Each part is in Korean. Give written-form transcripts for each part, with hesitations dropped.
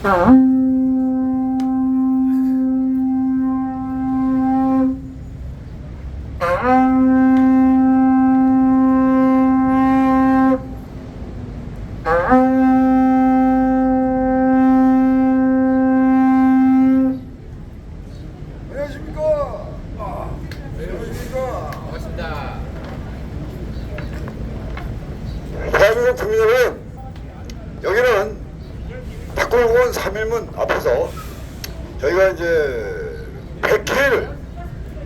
대한민국 국민 여러분, 여기는 박골공원 3일문 앞에서 저희가 이제 100회를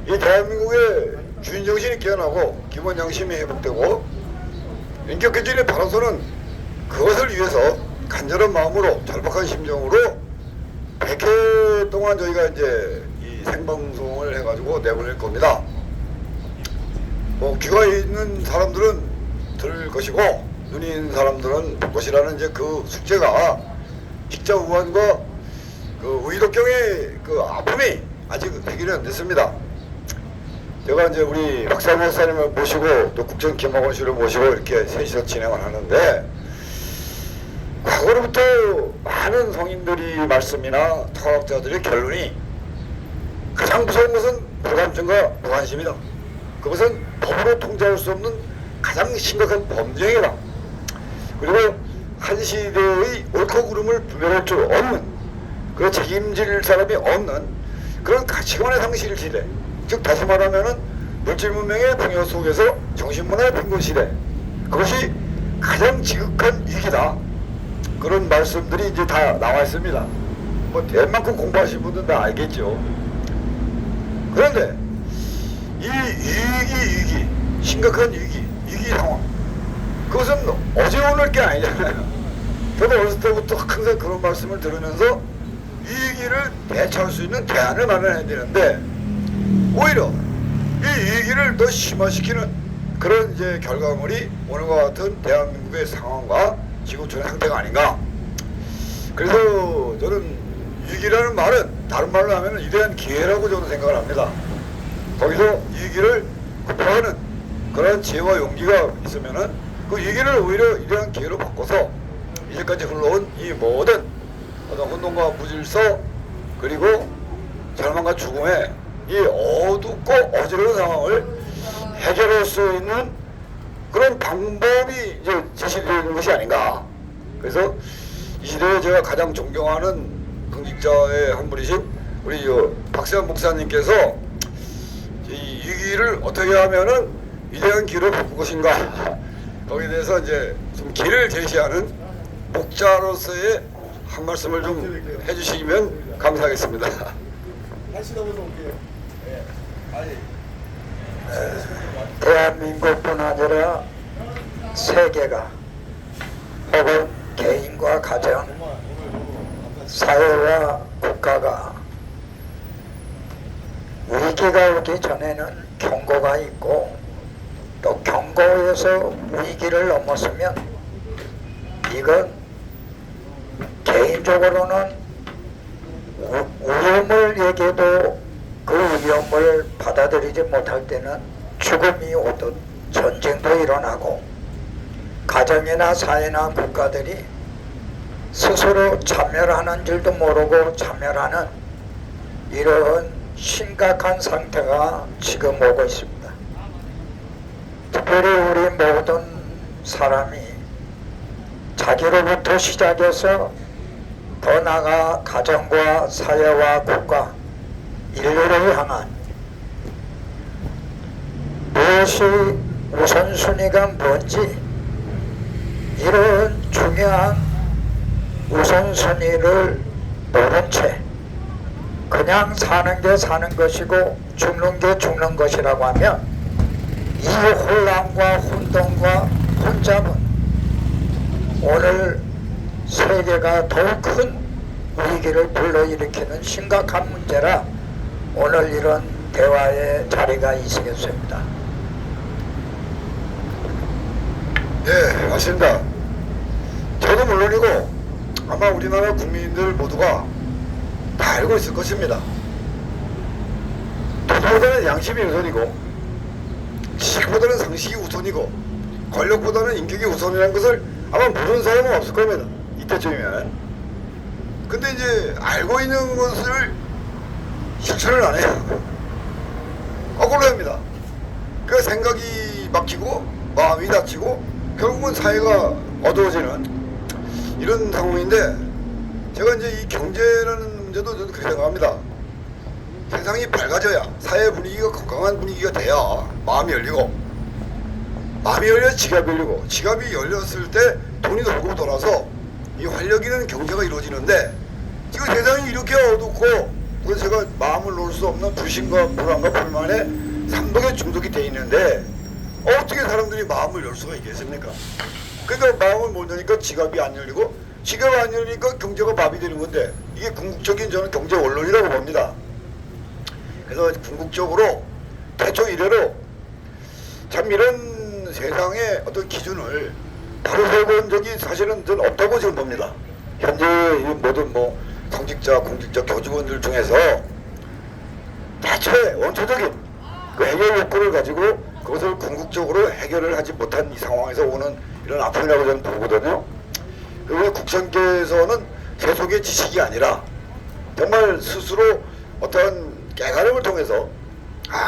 이 대한민국의 주인정신이 깨어나고 기본 양심이 회복되고 인격개진이 바로서는 그것을 위해서 간절한 마음으로 절박한 심정으로 100회 동안 저희가 이제 이 생방송을 해가지고 내보낼 겁니다. 뭐 귀가 있는 사람들은 들을 것이고 눈이 있는 사람들은 볼 것이라는 이제 그 숙제가 직자 우환과 그 의독경의 그 아픔이 아직 해결이 안 됐습니다. 제가 이제 우리 박상호 목사님을 모시고 또 국정 김학원 씨를 모시고 이렇게 셋이서 진행을 하는데, 과거로부터 많은 성인들이 말씀이나 철학자들의 결론이 가장 무서운 것은 불감증과 무관심이다. 그것은 법으로 통제할 수 없는 가장 심각한 범죄이다. 그리고 한 시대의 옳고 그름을 분별할 줄 없는, 그 책임질 사람이 없는 그런 가치관의 상실 시대, 즉 다시 말하면은 물질 문명의 풍요 속에서 정신문화의 빈곤 시대, 그것이 가장 지극한 위기다. 그런 말씀들이 이제 다 나와 있습니다. 뭐 대만큼 공부하신 분들은 다 알겠죠. 그런데 이 위기, 심각한 위기 상황, 그것은 어제 오늘 게 아니잖아요. 저도 어렸을 때부터 항상 그런 말씀을 들으면서 위기를 대처할 수 있는 대안을 마련해야 되는데, 오히려 이 위기를 더 심화시키는 그런 이제 결과물이 오늘과 같은 대한민국의 상황과 지구촌의 상태가 아닌가. 그래서 저는 위기라는 말은 다른 말로 하면 위대한 기회라고 저는 생각을 합니다. 거기서 위기를 극복하는 그런 지혜와 용기가 있으면은 그 위기를 오히려 위대한 기회로 바꿔서 이제까지 흘러온 이 모든 어떤 혼돈과 무질서 그리고 절망과 죽음의 이 어둡고 어지러운 상황을 해결할 수 있는 그런 방법이 이제 제시되는 것이 아닌가. 그래서 이 시대에 제가 가장 존경하는 긍직자의 한 분이신 우리 박세환 목사님께서 이 위기를 어떻게 하면은 위대한 길을 바꿀 것인가, 거기에 대해서 이제 좀 길을 제시하는 목자로서의 한 말씀을 좀 해주시면 감사하겠습니다. 다시 넘어서 올게요. 대한민국뿐 아니라 세계가 혹은 개인과 가정, 사회와 국가가 위기가 오기 전에는 경고가 있고, 또 경고에서 위기를 넘었으면 이건 개인적으로는 위험을 얘기해도 그 위험을 받아들이지 못할 때는 죽음이 오듯 전쟁도 일어나고, 가정이나 사회나 국가들이 스스로 참여하는 줄도 모르고 참여하는 이러한 심각한 상태가 지금 오고 있습니다. 특별히 우리 모든 사람이 자기로부터 시작해서 더 나아가 가정과 사회와 국가, 인류를 향한 무엇이 우선순위가 뭔지, 이런 중요한 우선순위를 모른 채 그냥 사는 게 사는 것이고 죽는 게 죽는 것이라고 하면, 이 혼란과 혼돈과 혼잡은 오늘 세계가 더 큰 위기를 불러일으키는 심각한 문제라 오늘 이런 대화의 자리가 있으겠습니다. 네, 맞습니다. 저도 물론이고 아마 우리나라 국민들 모두가 다 알고 있을 것입니다. 돈보다는 양심이 우선이고, 지식보다는 상식이 우선이고, 권력보다는 인격이 우선이라는 것을 아마 모르는 사람은 없을 겁니다. 이때쯤이면. 근데 이제 알고 있는 것을 실천을 안 해요. 거꾸로 합니다. 그 생각이 막히고 마음이 다치고 결국은 사회가 어두워지는 이런 상황인데, 제가 이제 이 경제라는 문제도 저는 그렇게 생각합니다. 세상이 밝아져야, 사회 분위기가 건강한 분위기가 돼야 마음이 열리고, 마음이 열려야 지갑이 열리고, 지갑이 열렸을 때 돈이 돌고 돌아서 이 활력 있는 경제가 이루어지는데, 지금 세상이 이렇게 어둡고, 그래서 제가 마음을 놓을 수 없는 불신과 불안과 불만에 삼독에 중독이 돼 있는데, 어떻게 사람들이 마음을 열 수가 있겠습니까? 그러니까 마음을 못 여니까 지갑이 안 열리고, 지갑이 안 열리니까 경제가 마비되는 건데, 이게 궁극적인 저는 경제 원론이라고 봅니다. 그래서 궁극적으로 태초 이래로 참 이런 세상의 어떤 기준을 바로 세워본 적이 사실은 전 없다고 지금 봅니다. 현재 이 모든 당직자, 공직자, 교직원들 중에서 대체 원초적인 그 해결 욕구를 가지고 그것을 궁극적으로 해결을 하지 못한 이 상황에서 오는 이런 아픔이라고 저는 보거든요. 그리고 국선께서는 세속의 지식이 아니라 정말 스스로 어떤 깨달음을 통해서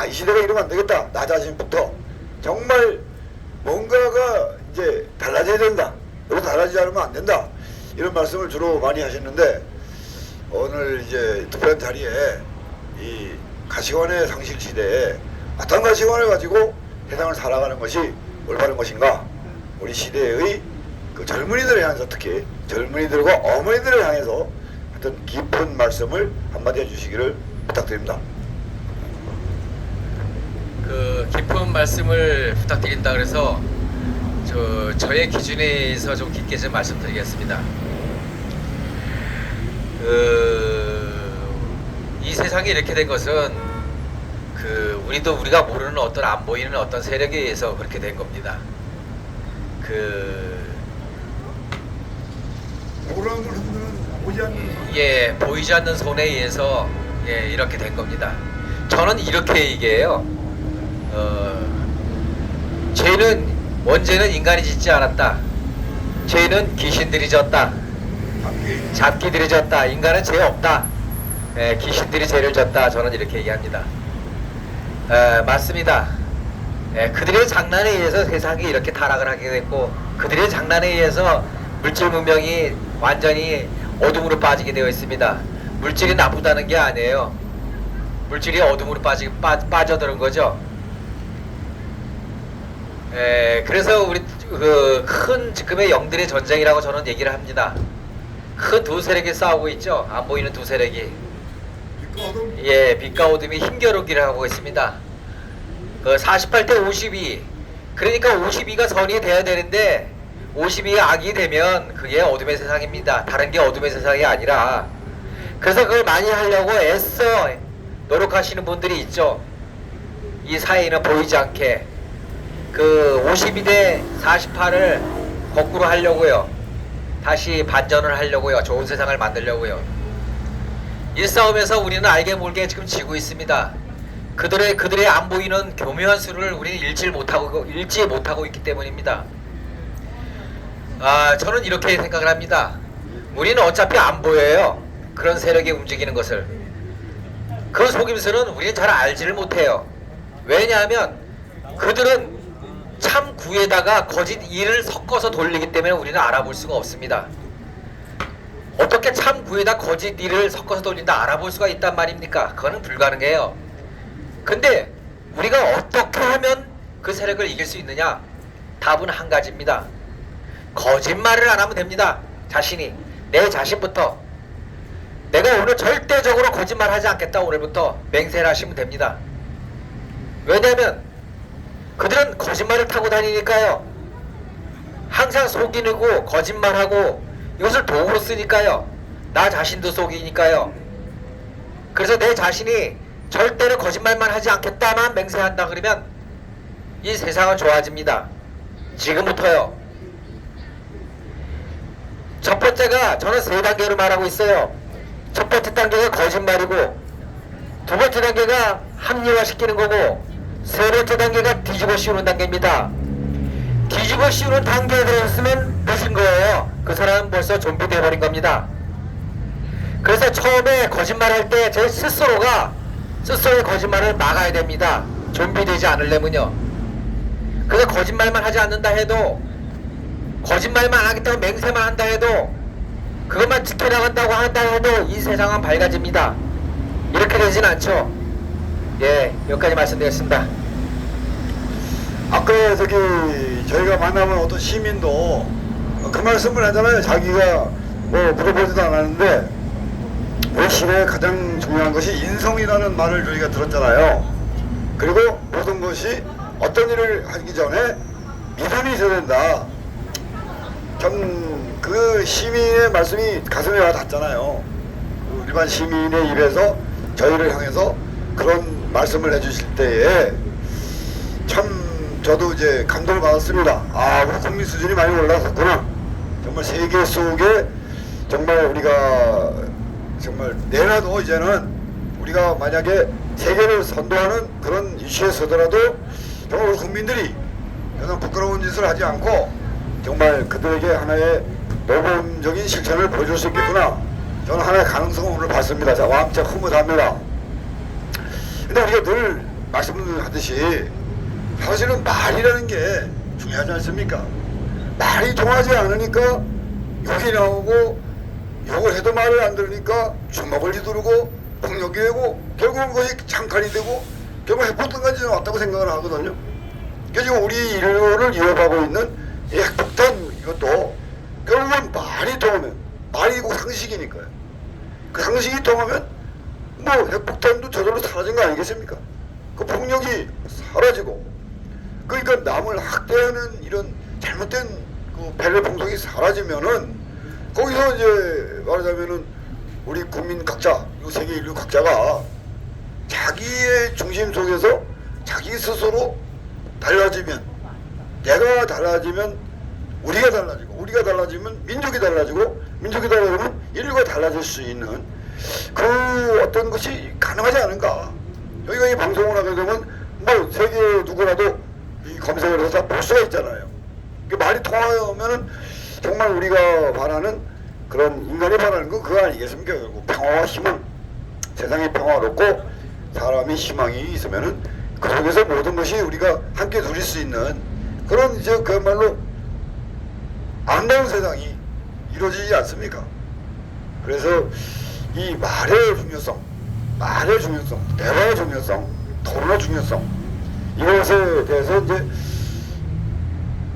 이 시대가 이러면 안 되겠다, 나 자신부터 정말 뭔가가 이제 달라져야 된다, 여기서 달라지지 않으면 안 된다, 이런 말씀을 주로 많이 하셨는데, 오늘 이제 특별한 자리에 이 가시관의 상실 시대에 어떤 가시관을 가지고 세상을 살아가는 것이 올바른 것인가, 우리 시대의 그 젊은이들을 향해서, 특히 젊은이들과 어머니들을 향해서 어떤 깊은 말씀을 한마디 해주시기를 부탁드립니다. 그 깊은 말씀을 부탁드린다 그래서 저의 기준에서 좀 깊게 좀 말씀드리겠습니다. 이 세상이 이렇게 된 것은 우리가 모르는 어떤 안 보이는 어떤 세력에 의해서 그렇게 된 겁니다. 모르는 걸 흔드는, 보지 않는, 예, 보이지 않는 손에 의해서 이렇게 된 겁니다. 저는 이렇게 얘기해요. 죄는 원죄는 인간이 짓지 않았다. 죄는 귀신들이 졌다. 잡기들이 졌다. 인간은 죄 없다. 귀신들이 죄를 졌다. 저는 이렇게 얘기합니다. 맞습니다. 그들의 장난에 의해서 세상이 이렇게 타락을 하게 됐고, 그들의 장난에 의해서 물질 문명이 완전히 어둠으로 빠지게 되어 있습니다. 물질이 나쁘다는 게 아니에요. 물질이 어둠으로 빠져드는 거죠. 그래서 우리 큰 지금의 영들의 전쟁이라고 저는 얘기를 합니다. 큰 두 세력이 싸우고 있죠. 안 보이는 두 세력이. 빛과 어둠이 힘겨루기를 하고 있습니다. 48대 52. 그러니까 52가 선이 돼야 되는데 52가 악이 되면 그게 어둠의 세상입니다. 다른 게 어둠의 세상이 아니라. 그래서 그걸 많이 하려고 애써 노력하시는 분들이 있죠. 이 사회에는 보이지 않게 52대 48을 거꾸로 하려고요. 다시 반전을 하려고요. 좋은 세상을 만들려고요. 이 싸움에서 우리는 알게 모르게 지금 지고 있습니다. 그들의 안 보이는 교묘한 수를 우리는 읽지 못하고 있기 때문입니다. 저는 이렇게 생각을 합니다. 우리는 어차피 안 보여요. 그런 세력이 움직이는 것을. 그 속임수는 우리는 잘 알지를 못해요. 왜냐하면 그들은 참 구에다가 거짓 이를 섞어서 돌리기 때문에 우리는 알아볼 수가 없습니다. 어떻게 참 구에다 거짓 이를 섞어서 돌린다 알아볼 수가 있단 말입니까? 그거는 불가능해요. 근데 우리가 어떻게 하면 그 세력을 이길 수 있느냐? 답은 한 가지입니다. 거짓말을 안 하면 됩니다. 내 자신부터 내가 오늘 절대적으로 거짓말 하지 않겠다, 오늘부터 맹세를 하시면 됩니다. 왜냐면 그들은 거짓말을 타고 다니니까요. 항상 속이고 거짓말하고 이것을 도구로 쓰니까요. 나 자신도 속이니까요. 그래서 내 자신이 절대로 거짓말만 하지 않겠다만 맹세한다 그러면 이 세상은 좋아집니다. 지금부터요. 첫 번째가 저는 3단계로 말하고 있어요. 첫 번째 단계가 거짓말이고, 두 번째 단계가 합리화시키는 거고, 세 번째 단계가 뒤집어 씌우는 단계입니다. 뒤집어 씌우는 단계에 들어섰으면 늦은 거예요. 그 사람은 벌써 좀비 돼버린 겁니다. 그래서 처음에 거짓말할 때 제 스스로가 스스로의 거짓말을 막아야 됩니다. 좀비 되지 않으려면요. 그래서 거짓말만 하지 않는다 해도, 거짓말만 안 하겠다고 맹세만 한다 해도, 그것만 지켜나간다고 한다 해도 이 세상은 밝아집니다. 이렇게 되진 않죠. 예, 여기까지 말씀드렸습니다. 아까 저기 저희가 만나본 어떤 시민도 그 말씀을 하잖아요. 자기가 뭐 물어보지도 않았는데 우리 시대에 가장 중요한 것이 인성이라는 말을 저희가 들었잖아요. 그리고 모든 것이 어떤 일을 하기 전에 믿음이 있어야 된다. 참 그 시민의 말씀이 가슴에 와 닿잖아요. 일반 시민의 입에서 저희를 향해서 그런 말씀을 해주실 때에 참 저도 이제 감동을 받았습니다. 아, 우리 국민 수준이 많이 올라섰구나. 정말 세계 속에 정말 우리가 정말 내놔도 이제는 우리가 만약에 세계를 선도하는 그런 이슈에 서더라도 정말 우리 국민들이 그냥 부끄러운 짓을 하지 않고 정말 그들에게 하나의 모범적인 실천을 보여줄 수 있겠구나. 저는 하나의 가능성을 오늘 봤습니다. 자, 왕창 흐뭇합니다. 근데 우리가 늘 말씀하듯이 사실은 말이라는 게 중요하지 않습니까? 말이 통하지 않으니까 욕이 나오고, 욕을 해도 말을 안 들으니까 주먹을 휘두르고 폭력이 되고 결국은 그것이 창칼이 되고 결국 핵폭탄까지 왔다고 생각을 하거든요. 그래서 지금 우리 인류를 이어가고 있는 이 핵폭탄 이것도 결국은 말이 통하면, 말이 곧 상식이니까요. 그 상식이 통하면 뭐 핵폭탄도 저절로 사라진 거 아니겠습니까? 그 폭력이 사라지고, 그러니까 남을 학대하는 이런 잘못된 그 배려 풍속이 사라지면은 거기서 이제 말하자면은 우리 국민 각자, 그리고 세계 인류 각자가 자기의 중심 속에서 자기 스스로 달라지면, 내가 달라지면 우리가 달라지고, 우리가 달라지면 민족이 달라지고, 민족이 달라지면 인류가 달라질 수 있는 그 어떤 것이 가능하지 않은가. 여기가 이 방송을 하게 되면 뭐 세계 누구라도 이 검색을 해서 볼 수가 있잖아요. 말이 통하면은 정말 우리가 바라는 그런, 인간이 바라는 건 그거 아니겠습니까? 결국 평화와 희망, 세상이 평화롭고 사람이 희망이 있으면은 그 속에서 모든 것이 우리가 함께 누릴 수 있는 그런 이제 그야말로 아름다운 세상이 이루어지지 않습니까? 그래서 이 말의 중요성, 대화의 중요성, 토론의 중요성, 이것에 대해서 이제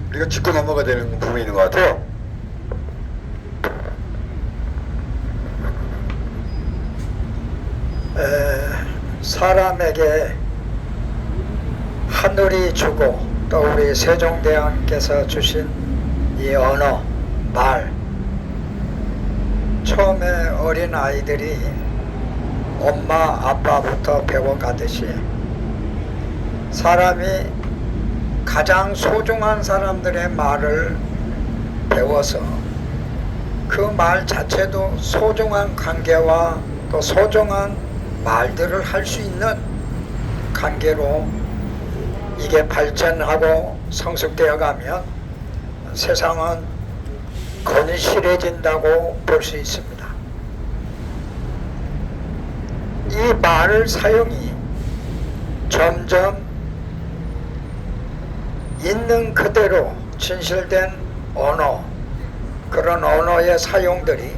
우리가 짚고 넘어가야 되는 부분이 있는 것 같아요. 사람에게 하늘이 주고 또 우리 세종대왕께서 주신 이 언어, 말, 처음에 어린 아이들이 엄마 아빠부터 배워가듯이 사람이 가장 소중한 사람들의 말을 배워서 그 말 자체도 소중한 관계와 또 소중한 말들을 할 수 있는 관계로 이게 발전하고 성숙되어 가면 세상은 건실해진다고 볼 수 있습니다. 이 말 사용이 점점 있는 그대로 진실된 언어, 그런 언어의 사용들이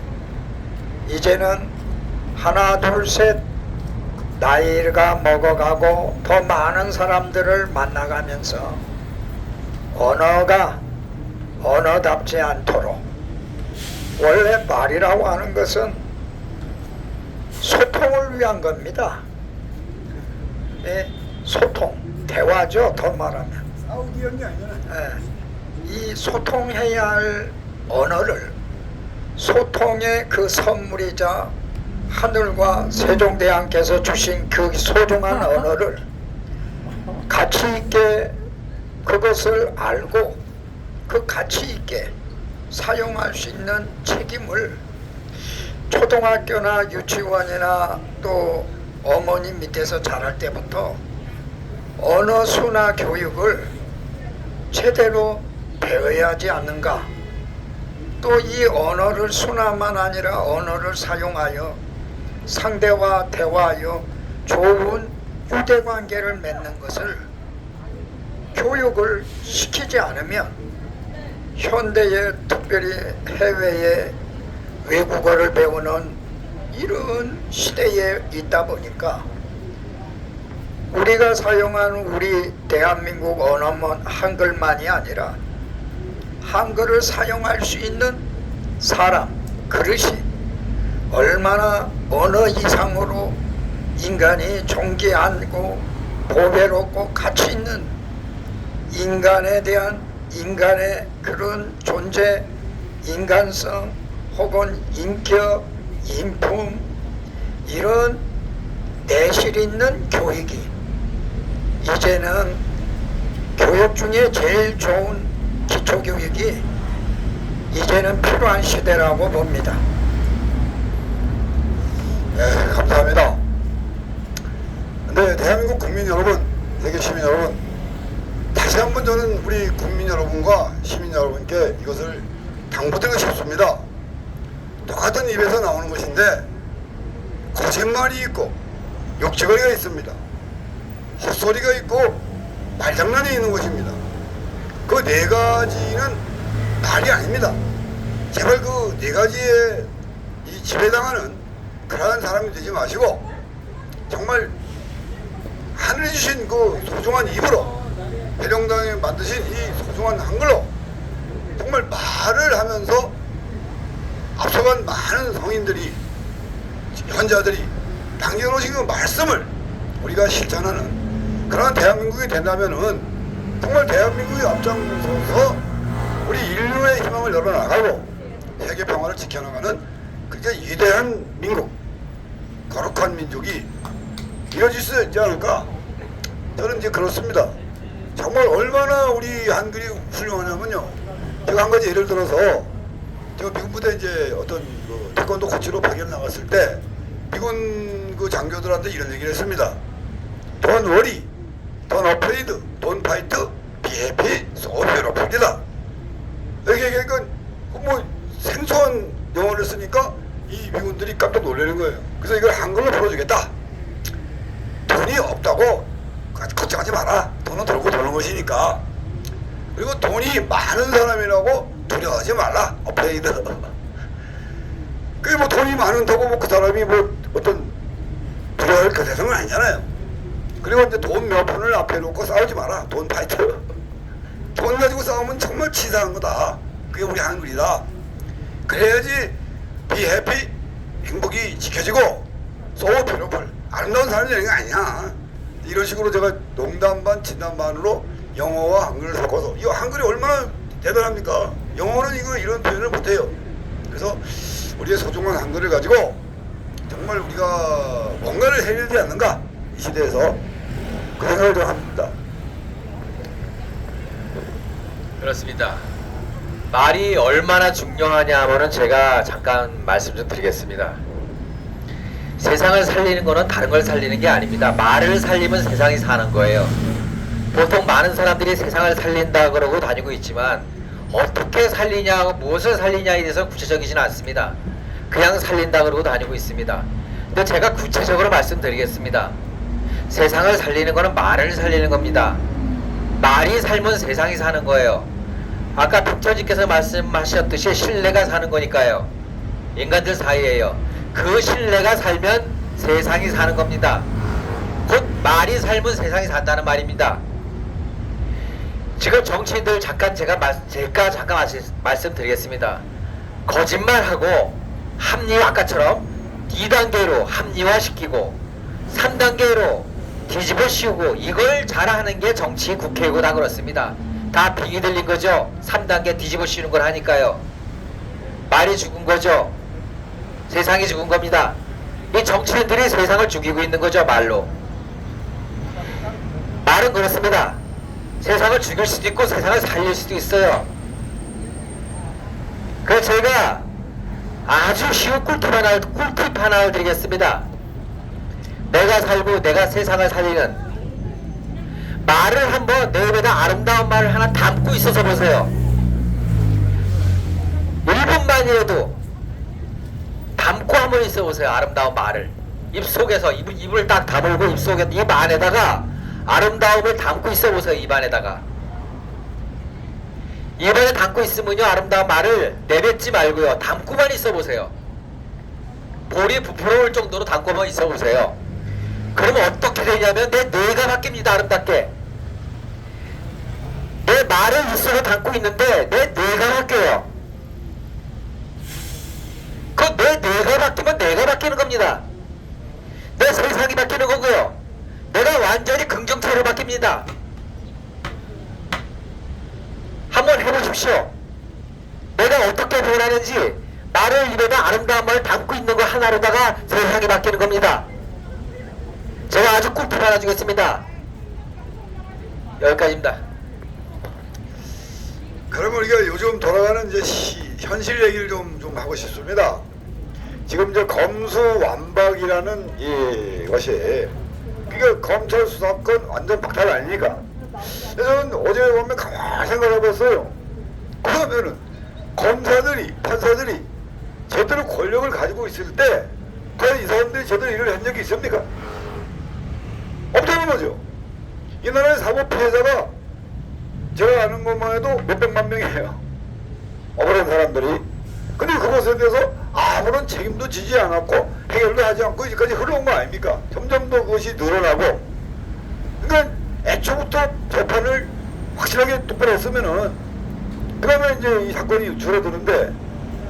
이제는 하나 둘 셋 나이가 먹어가고 더 많은 사람들을 만나가면서 언어가 언어답지 않도록, 원래 말이라고 하는 것은 소통을 위한 겁니다. 예, 소통, 대화죠. 더 말하면 사우디언이 아니잖아. 예, 이 소통해야 할 언어를, 소통의 그 선물이자 하늘과 세종대왕께서 주신 그 소중한 언어를 가치 있게 그것을 알고 그 가치 있게 사용할 수 있는 책임을 초등학교나 유치원이나 또 어머니 밑에서 자랄 때부터 언어 순화 교육을 제대로 배워야 하지 않는가. 또 또 이 언어를 순화만 아니라 언어를 사용하여 상대와 대화하여 좋은 유대관계를 맺는 것을 교육을 시키지 않으면 현대에 특별히 해외에 외국어를 배우는 이런 시대에 있다 보니까 우리가 사용하는 우리 대한민국 언어는 한글만이 아니라 한글을 사용할 수 있는 사람, 그릇이 얼마나 언어 이상으로 인간이 존귀하고 보배롭고 가치 있는 인간에 대한 인간의 그런 존재, 인간성 혹은 인격, 인품 이런 내실 있는 교육이 이제는 교육 중에 제일 좋은 기초교육이 이제는 필요한 시대라고 봅니다. 네, 감사합니다. 네, 대한민국 국민 여러분, 세계 시민 여러분, 다시 한번 저는 우리 국민 여러분과 시민 여러분께 이것을 당부드리고 싶습니다. 똑같은 입에서 나오는 것인데 거짓말이 있고 욕지거리가 있습니다. 헛소리가 있고 말장난이 있는 것입니다. 그 네 가지는 말이 아닙니다. 제발 그 네 가지에 이 지배당하는 그러한 사람이 되지 마시고 정말 하늘이 주신 그 소중한 입으로 해령당에 만드신 이 소중한 한글로 정말 말을 하면서 앞서간 많은 성인들이 현자들이 남겨놓으신 그 말씀을 우리가 실천하는 그런 대한민국이 된다면은 정말 대한민국이 앞장서서 우리 인류의 희망을 열어나가고 세계 평화를 지켜나가는 그게 위대한 민국, 거룩한 민족이 이루어질 수 있지 않을까? 저는 이제 그렇습니다. 정말 얼마나 우리 한글이 훌륭하냐면요. 제가 한 가지 예를 들어서 제가 미군 부대 이제 어떤 그 태권도 코치로 파견 나갔을 때 미군 그 장교들한테 이런 얘기를 했습니다. Don't worry, don't afraid, don't fight, be happy, so beautiful이다. 이게 뭐 생소한 영어를 쓰니까 이 미군들이 깜짝 놀라는 거예요. 그래서 이걸 한글로 풀어주겠다. 돈이 없다고 걱정하지 마라. 돈은 돌고 도는 것이니까. 그리고 돈이 많은 사람이라고 두려워하지 말라. 어프레이드. 그게 뭐 돈이 많다고 뭐 그 사람이 뭐 어떤 두려워할 그 대상은 아니잖아요. 그리고 이제 돈 몇 푼을 앞에 놓고 싸우지 마라. 돈 파이터. 돈 가지고 싸우면 정말 치사한 거다. 그게 우리 한글이다. 그래야지 be happy, 행복이 지켜지고 so beautiful, 아름다운 사람이 되는 게 아니야. 이런 식으로 제가 농담 반 진담 반으로 영어와 한글을 섞어서 이 한글이 얼마나 대단합니까? 영어는 이런 표현을 못해요. 그래서 우리의 소중한 한글을 가지고 정말 우리가 뭔가를 해야 되지 않는가 이 시대에서 그 생각을 좀 합니다. 그렇습니다. 말이 얼마나 중요하냐 하면은 제가 잠깐 말씀 좀 드리겠습니다. 세상을 살리는 거는 다른 걸 살리는 게 아닙니다. 말을 살리면 세상이 사는 거예요. 보통 많은 사람들이 세상을 살린다 그러고 다니고 있지만 어떻게 살리냐, 무엇을 살리냐에 대해서 구체적이지는 않습니다. 그냥 살린다 그러고 다니고 있습니다. 근데 제가 구체적으로 말씀드리겠습니다. 세상을 살리는 거는 말을 살리는 겁니다. 말이 살면 세상이 사는 거예요. 아까 백천지께서 말씀하셨듯이 신뢰가 사는 거니까요. 인간들 사이에요. 그 신뢰가 살면 세상이 사는 겁니다. 곧 말이 살면 세상이 산다는 말입니다. 지금 정치인들 잠깐 제가 말씀드리겠습니다. 거짓말하고 합리화, 아까처럼 2단계로 합리화시키고 3단계로 뒤집어 씌우고 이걸 잘하는 게 정치 국회고 다 그렇습니다. 다 빙이 들린 거죠. 3단계 뒤집어 씌우는 걸 하니까요. 말이 죽은 거죠. 세상이 죽은 겁니다. 이 정치인들이 세상을 죽이고 있는 거죠. 말로. 말은 그렇습니다. 세상을 죽일 수도 있고 세상을 살릴 수도 있어요. 그래서 제가 아주 쉬운 꿀팁 하나를 드리겠습니다. 내가 살고 내가 세상을 살리는 말을 한번 내 입에다 아름다운 말을 하나 담고 있어서 보세요. 1분 입만이라도 담고 한번 있어 보세요. 아름다운 말을 입속에서 입을 딱 다물고 입속에 입 안에다가 아름다움을 담고 있어 보세요. 입 안에다가 입안에 담고 있으면요 아름다운 말을 내뱉지 말고요 담고만 있어 보세요. 볼이 부풀어올 정도로 담고만 있어 보세요. 그러면 어떻게 되냐면 내 뇌가 바뀝니다. 아름답게 내 말을 입속에 담고 있는데 내 뇌가 바뀌어요. 그 내 뇌가 바뀌면 내가 바뀌는 겁니다. 내 세상이 바뀌는 거고요. 내가 완전히 긍정체로 바뀝니다. 한번 해보십시오. 내가 어떻게 변하는지 말을 입에다 아름다운 말을 담고 있는 거 하나로다가 세상이 바뀌는 겁니다. 제가 아주 꿀팁 하나 주겠습니다. 여기까지입니다. 그러면 우리가 요즘 돌아가는 이제 현실 얘기를 좀 하고 싶습니다. 지금 이제 검수완박이라는 이것이 그러니까 검찰 수사권 완전 박탈 아닙니까? 그래서 저는 어제 보면 가만히 생각해봤어요. 그러면은 검사들이 판사들이 제대로 권력을 가지고 있을 때 과연 이 사람들이 제대로 일을 한 적이 있습니까? 없다는 거죠. 이 나라의 사법 피해자가 제가 아는 것만 해도 몇백만 명이에요. 억울한 사람들이. 근데 그것에 대해서 아무런 책임도 지지 않았고 해결도 하지 않고 이제까지 흘러온 거 아닙니까? 점점 더 그것이 늘어나고. 그러니까 애초부터 재판을 확실하게 똑바로 했으면은 그러면 이제 이 사건이 줄어드는데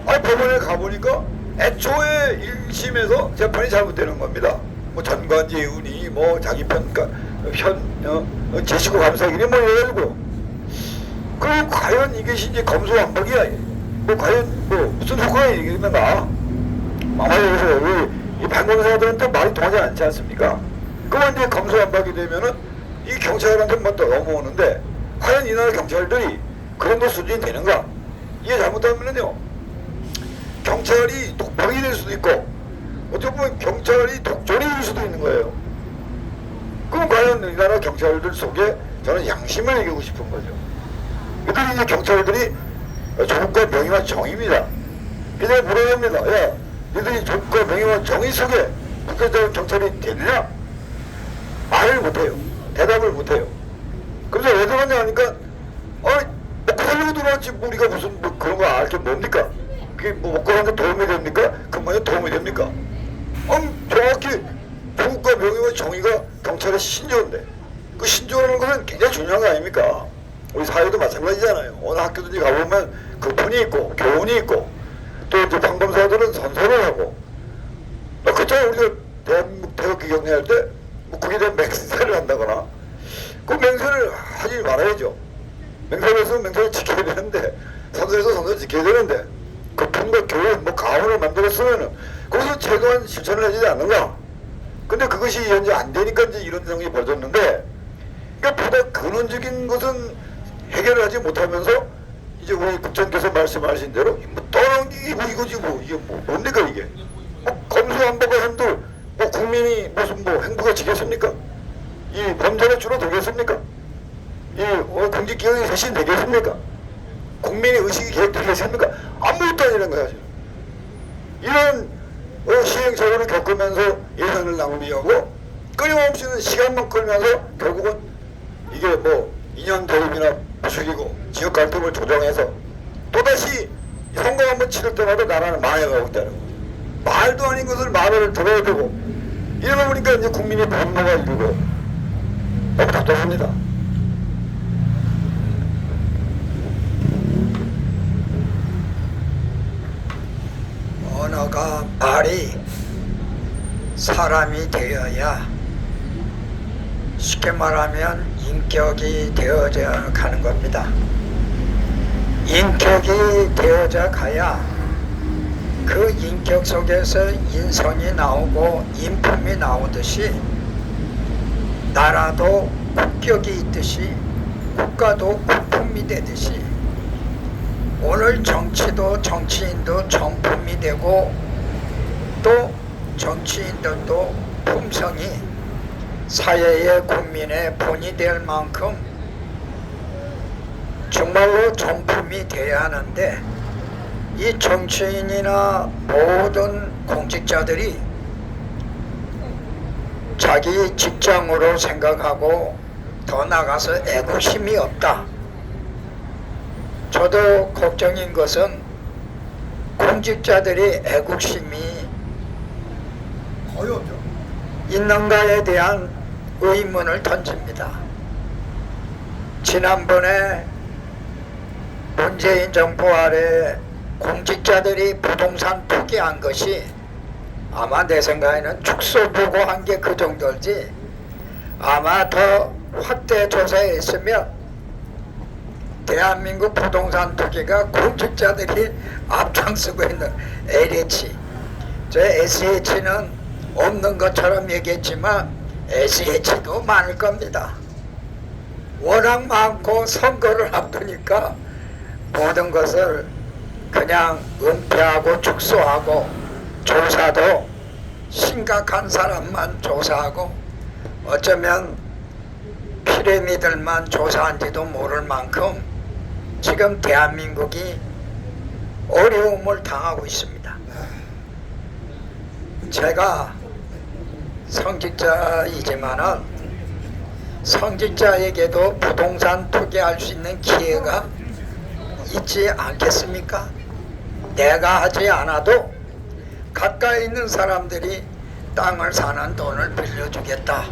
법원에 가보니까 애초에 1심에서 재판이 잘못되는 겁니다. 뭐 전관예우니 뭐 자기 제시고 감사기니 뭐 이래가지고 그럼 과연 이것이 이제 검수완박이야. 뭐 과연 뭐 무슨 효과가 있겠는가? 아마도 이 판검사들한테 말이 통하지 않지 않습니까? 그러면 이제 검수완박이 되면은 이 경찰한테 뭐 또 넘어오는데 과연 이 나라 경찰들이 그 정도 수준이 되는가? 이게 잘못하면은요 경찰이 독박이 될 수도 있고 어쩌면 보면 경찰이 독존일 수도 있는 거예요. 그럼 과연 이 나라 경찰들 속에 저는 양심을 얘기하고 싶은 거죠. 그들이 이제 경찰들이 조국과 명예와 정의입니다. 그냥 물어야 합니다. 야, 너희들이 조국과 명예와 정의 속에 국회의원 경찰이 되느냐? 말을 못해요. 대답을 못해요. 그래서 왜 들어갔냐 하니까 먹고 살려고 들어왔지 뭐 우리가 무슨 뭐 그런 거 알 게 뭡니까? 그게 뭐 먹고 사는 데 도움이 됩니까? 그만에 도움이 됩니까? 정확히 조국과 명예와 정의가 경찰의 신조인데 그 신조라는 것은 굉장히 중요한 거 아닙니까? 우리 사회도 마찬가지잖아요. 어느 학교든지 가보면 교훈이 있고 교훈이 있고 또 이제 판검사들은 선서를 하고 그렇잖아요. 우리가 대한민국 태극기 경례할 때 뭐 거기에 대한 맹세를 한다거나 그 맹세를 하지 말아야죠. 맹세를 해서 맹세를 지켜야 되는데 선서에서 선서를 지켜야 되는데 교훈과 교훈 뭐 가훈을 만들었으면은 거기서 최소한 실천을 해주지 않는가? 근데 그것이 현재 안 되니까 이제 이런 상황이 벌어졌는데 그러니까 보다 근원적인 것은 해결을 하지 못하면서 이제 우리 국장께서 말씀하신 대로 뭐 떠넘기고 이거지 뭐 이게 뭐 뭡니까 이게 뭐 검수완박을 한들 뭐 국민이 무슨 뭐 행복해지겠습니까? 이 범죄가 줄어들겠습니까? 이 공직기관이 쇄신되겠습니까? 국민의 의식이 개혁되겠습니까? 아무것도 아니라는 거야 지금. 이런 시행착오를 겪으면서 예산을 낭비하고 끊임없이는 시간만 끌면서 결국은 이게 뭐 인연 대립이나 부추기고 지역 갈등을 조정해서 또다시 선거 한번 치를 때마다 나라는 망해가고 있다는 거죠. 말도 아닌 것을 말을 들어야 되고 이러다 보니까 이제 국민의 분노가 이르고 너무 답답합니다. 언어가 말이 사람이 되어야 쉽게 말하면 인격이 되어져 가는 겁니다. 인격이 되어져 가야 그 인격 속에서 인성이 나오고 인품이 나오듯이 나라도 국격이 있듯이 국가도 국품이 되듯이 오늘 정치도 정치인도 정품이 되고 또 정치인들도 품성이 사회의 국민의 본이 될 만큼 정말로 정품이 돼야 하는데 이 정치인이나 모든 공직자들이 자기 직장으로 생각하고 더 나가서 애국심이 없다. 저도 걱정인 것은 공직자들이 애국심이 거의 없죠. 있는가에 대한 의문을 던집니다. 지난번에 문재인 정부 아래 공직자들이 부동산 투기한 것이 아마 내 생각에는 축소보고 한 게 그 정도지, 아마 더 확대 조사했으면 대한민국 부동산 투기가 공직자들이 앞장서고 있는 LH, 저 SH는 없는 것처럼 얘기했지만 SH도 많을 겁니다. 워낙 많고 선거를 앞두니까 모든 것을 그냥 은폐하고 축소하고 조사도 심각한 사람만 조사하고 어쩌면 피레미들만 조사한지도 모를 만큼 지금 대한민국이 어려움을 당하고 있습니다. 제가 성직자이지만은 성직자에게도 부동산 투기할 수 있는 기회가 있지 않겠습니까? 내가 하지 않아도 가까이 있는 사람들이 땅을 사는 돈을 빌려주겠다.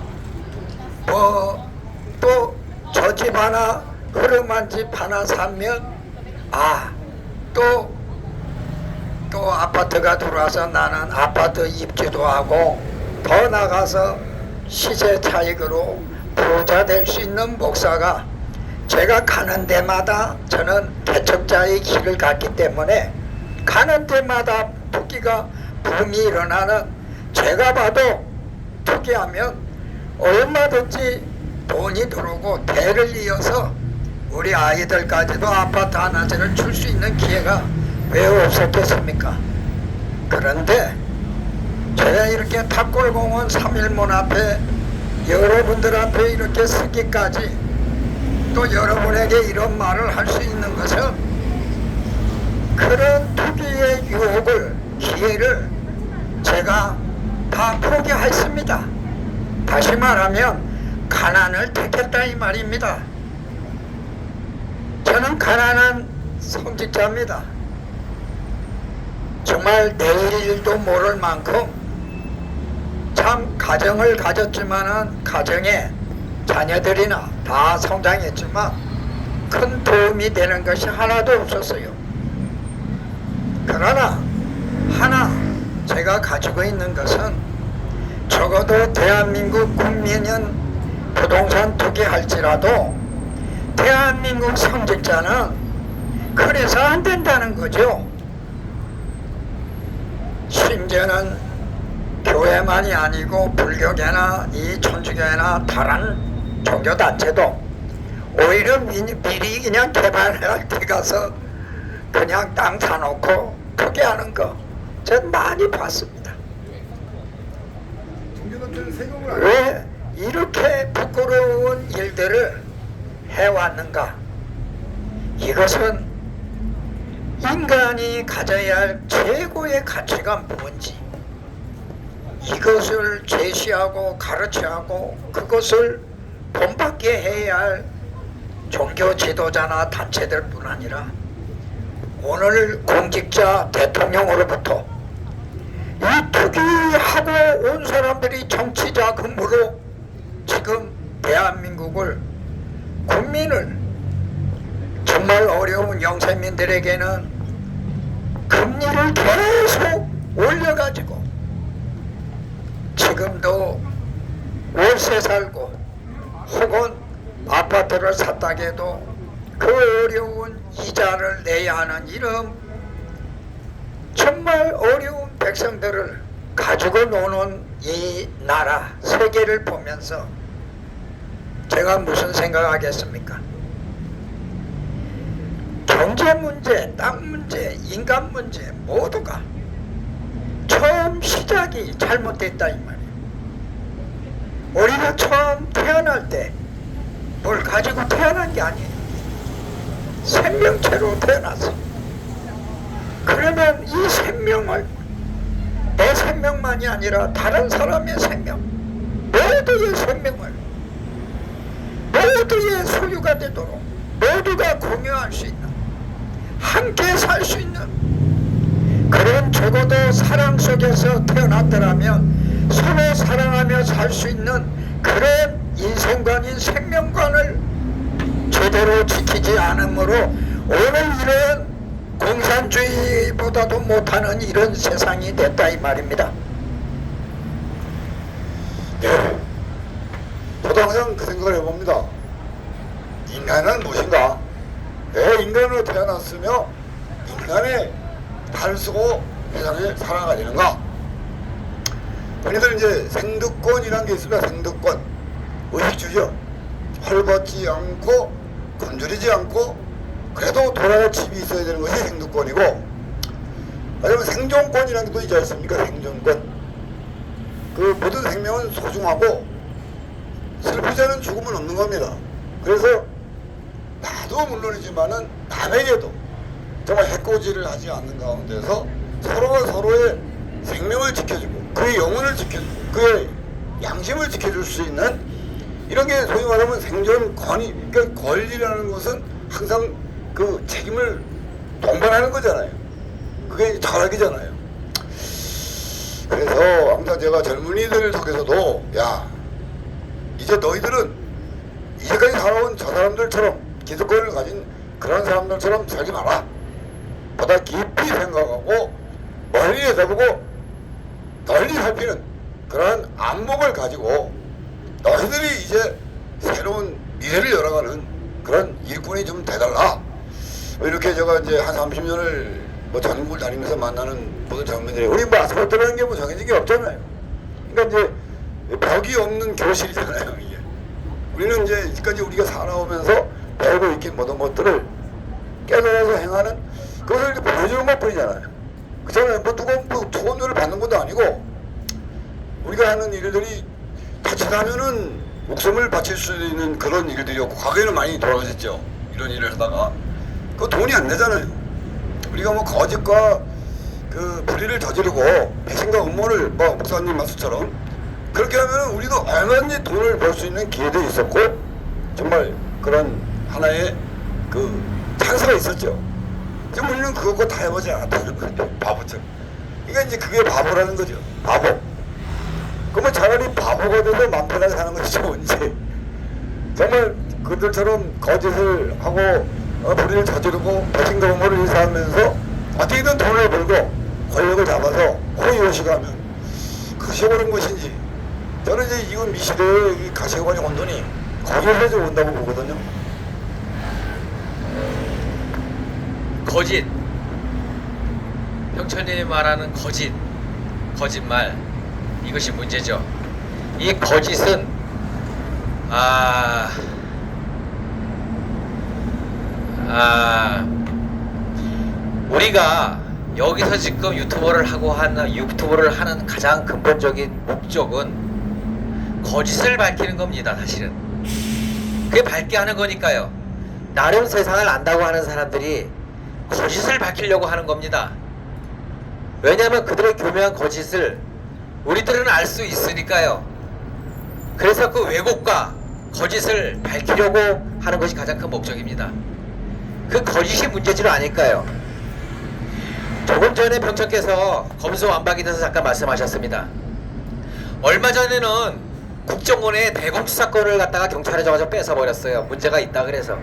뭐 또 저 집 하나 흐름한 집 하나 사면 또 아파트가 들어와서 나는 아파트 입주도 하고 더 나가서 시세 차익으로 부자 될 수 있는 목사가 제가 가는 데마다 저는 개척자의 길을 갔기 때문에 가는 데마다 투기가 붐이 일어나는, 제가 봐도 투기하면 얼마든지 돈이 들어오고 대를 이어서 우리 아이들까지도 아파트 하나씩을 줄 수 있는 기회가 왜 없었겠습니까? 그런데 제가 이렇게 탑골공원 3일문 앞에 여러분들 앞에 이렇게 쓰기까지 또 여러분에게 이런 말을 할 수 있는 것은 그런 투기의 유혹을, 기회를 제가 다 포기했습니다. 다시 말하면 가난을 택했다 이 말입니다. 저는 가난한 성직자입니다. 정말 내일도 모를 만큼 참 가정을 가졌지만은 가정에 자녀들이나 다 성장했지만 큰 도움이 되는 것이 하나도 없었어요. 그러나 하나 제가 가지고 있는 것은 적어도 대한민국 국민은 부동산 투기할지라도 대한민국 성직자는 그래서 안 된다는 거죠. 심지어는 교회만이 아니고 불교계나 이 천주교회나 다른 종교단체도 오히려 미리 그냥 개발할 때 가서 그냥 땅 사놓고 투기하는 거 전 많이 봤습니다. 종교단체는 세금을 안 왜 이렇게 부끄러운 일들을 해왔는가? 이것은 인간이 가져야 할 최고의 가치가 뭔지 이것을 제시하고 가르쳐하고 그것을 본받게 해야 할 종교 지도자나 단체들 뿐 아니라 오늘 공직자 대통령으로부터 이 투기하고 온 사람들이 정치 자금으로 지금 대한민국을, 국민을 정말 어려운 영세민들에게는 금리를 계속 올려가지고 지금도 월세 살고 혹은 아파트를 샀다고 해도 그 어려운 이자를 내야 하는 이런 정말 어려운 백성들을 가지고 노는 이 나라 세계를 보면서 제가 무슨 생각하겠습니까? 경제 문제, 땅 문제, 인간 문제 모두가 처음 시작이 잘못됐다 이 말이에요. 우리가 처음 태어날 때 뭘 가지고 태어난 게 아니에요. 생명체로 태어났어. 그러면 이 생명을 내 생명만이 아니라 다른 사람의 생명, 모두의 생명을 모두의 소유가 되도록 모두가 공유할 수 있는, 함께 살 수 있는 그런, 적어도 사랑 속에서 태어났더라면 서로 사랑하며 살 수 있는 그런 인생관인 생명관을 제대로 지키지 않으므로 오늘 이런 공산주의보다도 못하는 이런 세상이 됐다 이 말입니다. 네. 저도 항상 그 생각을 해봅니다. 인간은 무엇인가? 왜 인간으로 태어났으며 인간의 발을 쓰고 세상에 살아가야 되는가? 흔히들 이제 생득권이라는 게 있습니다. 생득권. 의식주죠. 헐벗지 않고 굶주리지 않고 그래도 돌아갈 집이 있어야 되는 것이 생존권이고, 하지만 생존권이라는 게 또 있지 않습니까? 생존권. 그 모든 생명은 소중하고 슬프지 않은 죽음은 없는 겁니다. 그래서 나도 물론이지만은 남에게도 정말 해코지를 하지 않는 가운데서 서로가 서로의 생명을 지켜주고 그의 영혼을 지켜주고 그의 양심을 지켜줄 수 있는 이런 게 소위 말하면 생존권이, 그러니까 권리라는 것은 항상 그 책임을 동반하는 거잖아요. 그게 철학이잖아요. 그래서 항상 제가 젊은이들 속에서도 야, 이제 너희들은 이제까지 살아온 저 사람들처럼 기득권을 가진 그런 사람들처럼 살지 마라. 보다 깊이 생각하고 멀리 내다보고 널리 살피는 그러한 안목을 가지고 너희들이 이제 새로운 미래를 열어가는 그런 일꾼이 좀 돼달라. 이렇게 제가 이제 한 30년을 뭐 전국을 다니면서 만나는 모든 젊은이들이, 우리 뭐 아스팔트라는 게 뭐 정해진 게 없잖아요. 그러니까 이제 벽이 없는 교실이잖아요, 이게. 우리는 이제 지금까지 우리가 살아오면서 배우고 있긴 모든 것들을 깨달아서 행하는 그것을 이렇게 보여주는 것 뿐이잖아요. 그렇잖아요. 뭐 누가 뭐 투혼료를 받는 것도 아니고, 우리가 하는 일들이 다치다면은 목숨을 바칠 수 있는 그런 일들이었고, 과거에는 많이 돌아가셨죠. 이런 일을 하다가. 그거 돈이 안 되잖아요. 우리가 뭐 거짓과 그 불의를 저지르고 배신과 음모를 뭐 목사님 말씀처럼 그렇게 하면 우리도 얼마든지 돈을 벌 수 있는 기회도 있었고 정말 그런 하나의 그 찬스가 있었죠. 지금 우리는 그거 다 해보지 않았다는 거죠. 바보처럼. 그러니까 이제 그게 바보라는 거죠. 바보. 그러면 차라리 바보가 돼서 맘 편하게 사는 것이 좋은지, 정말 그들처럼 거짓을 하고 불의를 저지르고 배신과 음모를 일사하면서 어떻게든 돈을 벌고 권력을 잡아서 호의호식하면 그것이 옳은 것인지, 저는 이제 이건 미시대의 이 가시관의 혼돈이 거기에서 온다고 보거든요. 거짓, 형철님이 말하는 거짓말, 이것이 문제죠. 이 거짓은 우리가 여기서 지금 유튜버를 하는 가장 근본적인 목적은 거짓을 밝히는 겁니다. 사실은 그게 밝게 하는 거니까요. 나름 세상을 안다고 하는 사람들이 거짓을 밝히려고 하는 겁니다. 왜냐하면 그들의 교묘한 거짓을 우리들은 알 수 있으니까요. 그래서 그 왜곡과 거짓을 밝히려고 하는 것이 가장 큰 목적입니다. 그 거짓이 문제지는 아닐까요? 조금 전에 병천께서 검소완박에 대해서 잠깐 말씀하셨습니다. 얼마 전에는 국정원의 대공수 사건을 갖다가 경찰에 정해서 뺏어버렸어요. 문제가 있다 그래서.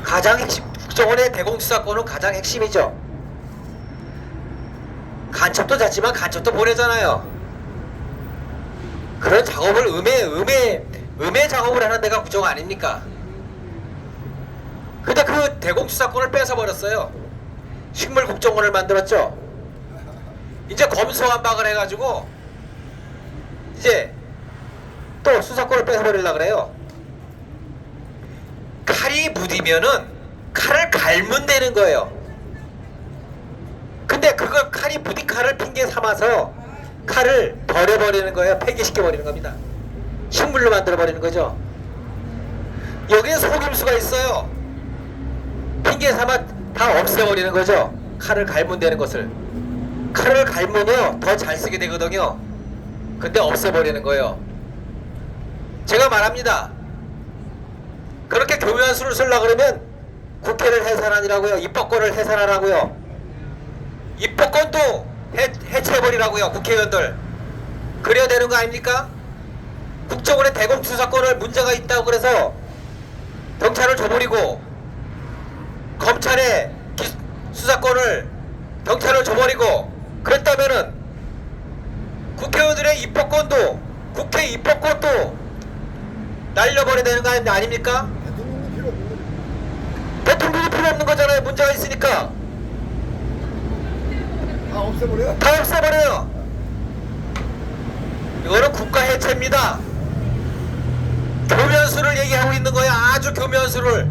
가장 핵심, 국정원의 대공수 사건은 가장 핵심이죠. 간첩도 잡지만 간첩도 보내잖아요. 그런 작업을 음해 작업을 하는 데가 국정원 아닙니까? 근데 그 대공수 사건을 뺏어버렸어요. 식물국정원을 만들었죠. 이제 검소완박을 해가지고 이제 또 수사권을 뺏어버리려고 그래요. 칼이 무디면은 칼을 갈면 되는 거예요. 근데 그걸 칼이 무딘 칼을 핑계 삼아서 칼을 버려버리는 거예요. 폐기시켜버리는 겁니다. 식물로 만들어버리는 거죠. 여기에 속임수가 있어요. 핑계 삼아 다 없애버리는 거죠. 칼을 갈면 되는 것을 칼을 갈면요 더 잘 쓰게 되거든요. 근데 없애버리는 거예요. 제가 말합니다. 그렇게 교묘한 수를 쓰려고 그러면 국회를 해산하니라고요. 입법권을 해산하라고요. 입법권도 해체해버리라고요. 국회의원들. 그래야 되는 거 아닙니까? 국정원의 대검 수사권을 문제가 있다고 그래서 경찰을 줘버리고 검찰의 수사권을 경찰을 줘버리고 그랬다면은 국회의원들의 입법권도 국회 입법권도 날려버려야 되는 거 아닙니까? 대통령도 필요 없는 거죠. 대통령이 필요 없는 거잖아요. 문제가 있으니까 다 없애버려. 다 없애버려요. 이거는 국가 해체입니다. 교묘한 수를 얘기하고 있는 거예요. 아주 교묘한 수를.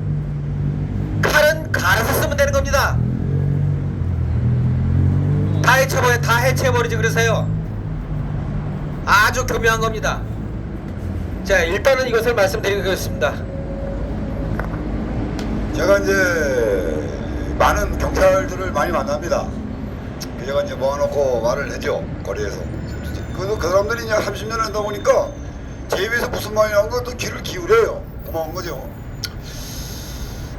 칼은 갈아서 쓰면 되는 겁니다. 다 해체해버리지 그러세요. 아주 교묘한 겁니다. 자, 일단은 이것을 말씀드리겠습니다. 제가 이제 많은 경찰들을 많이 만납니다. 제가 이제 모아놓고 말을 하죠, 거리에서. 그 사람들이 이제 30년을 한다 보니까 제 입에서 무슨 말이 나온 것도 귀를 기울여요. 고마운 거죠.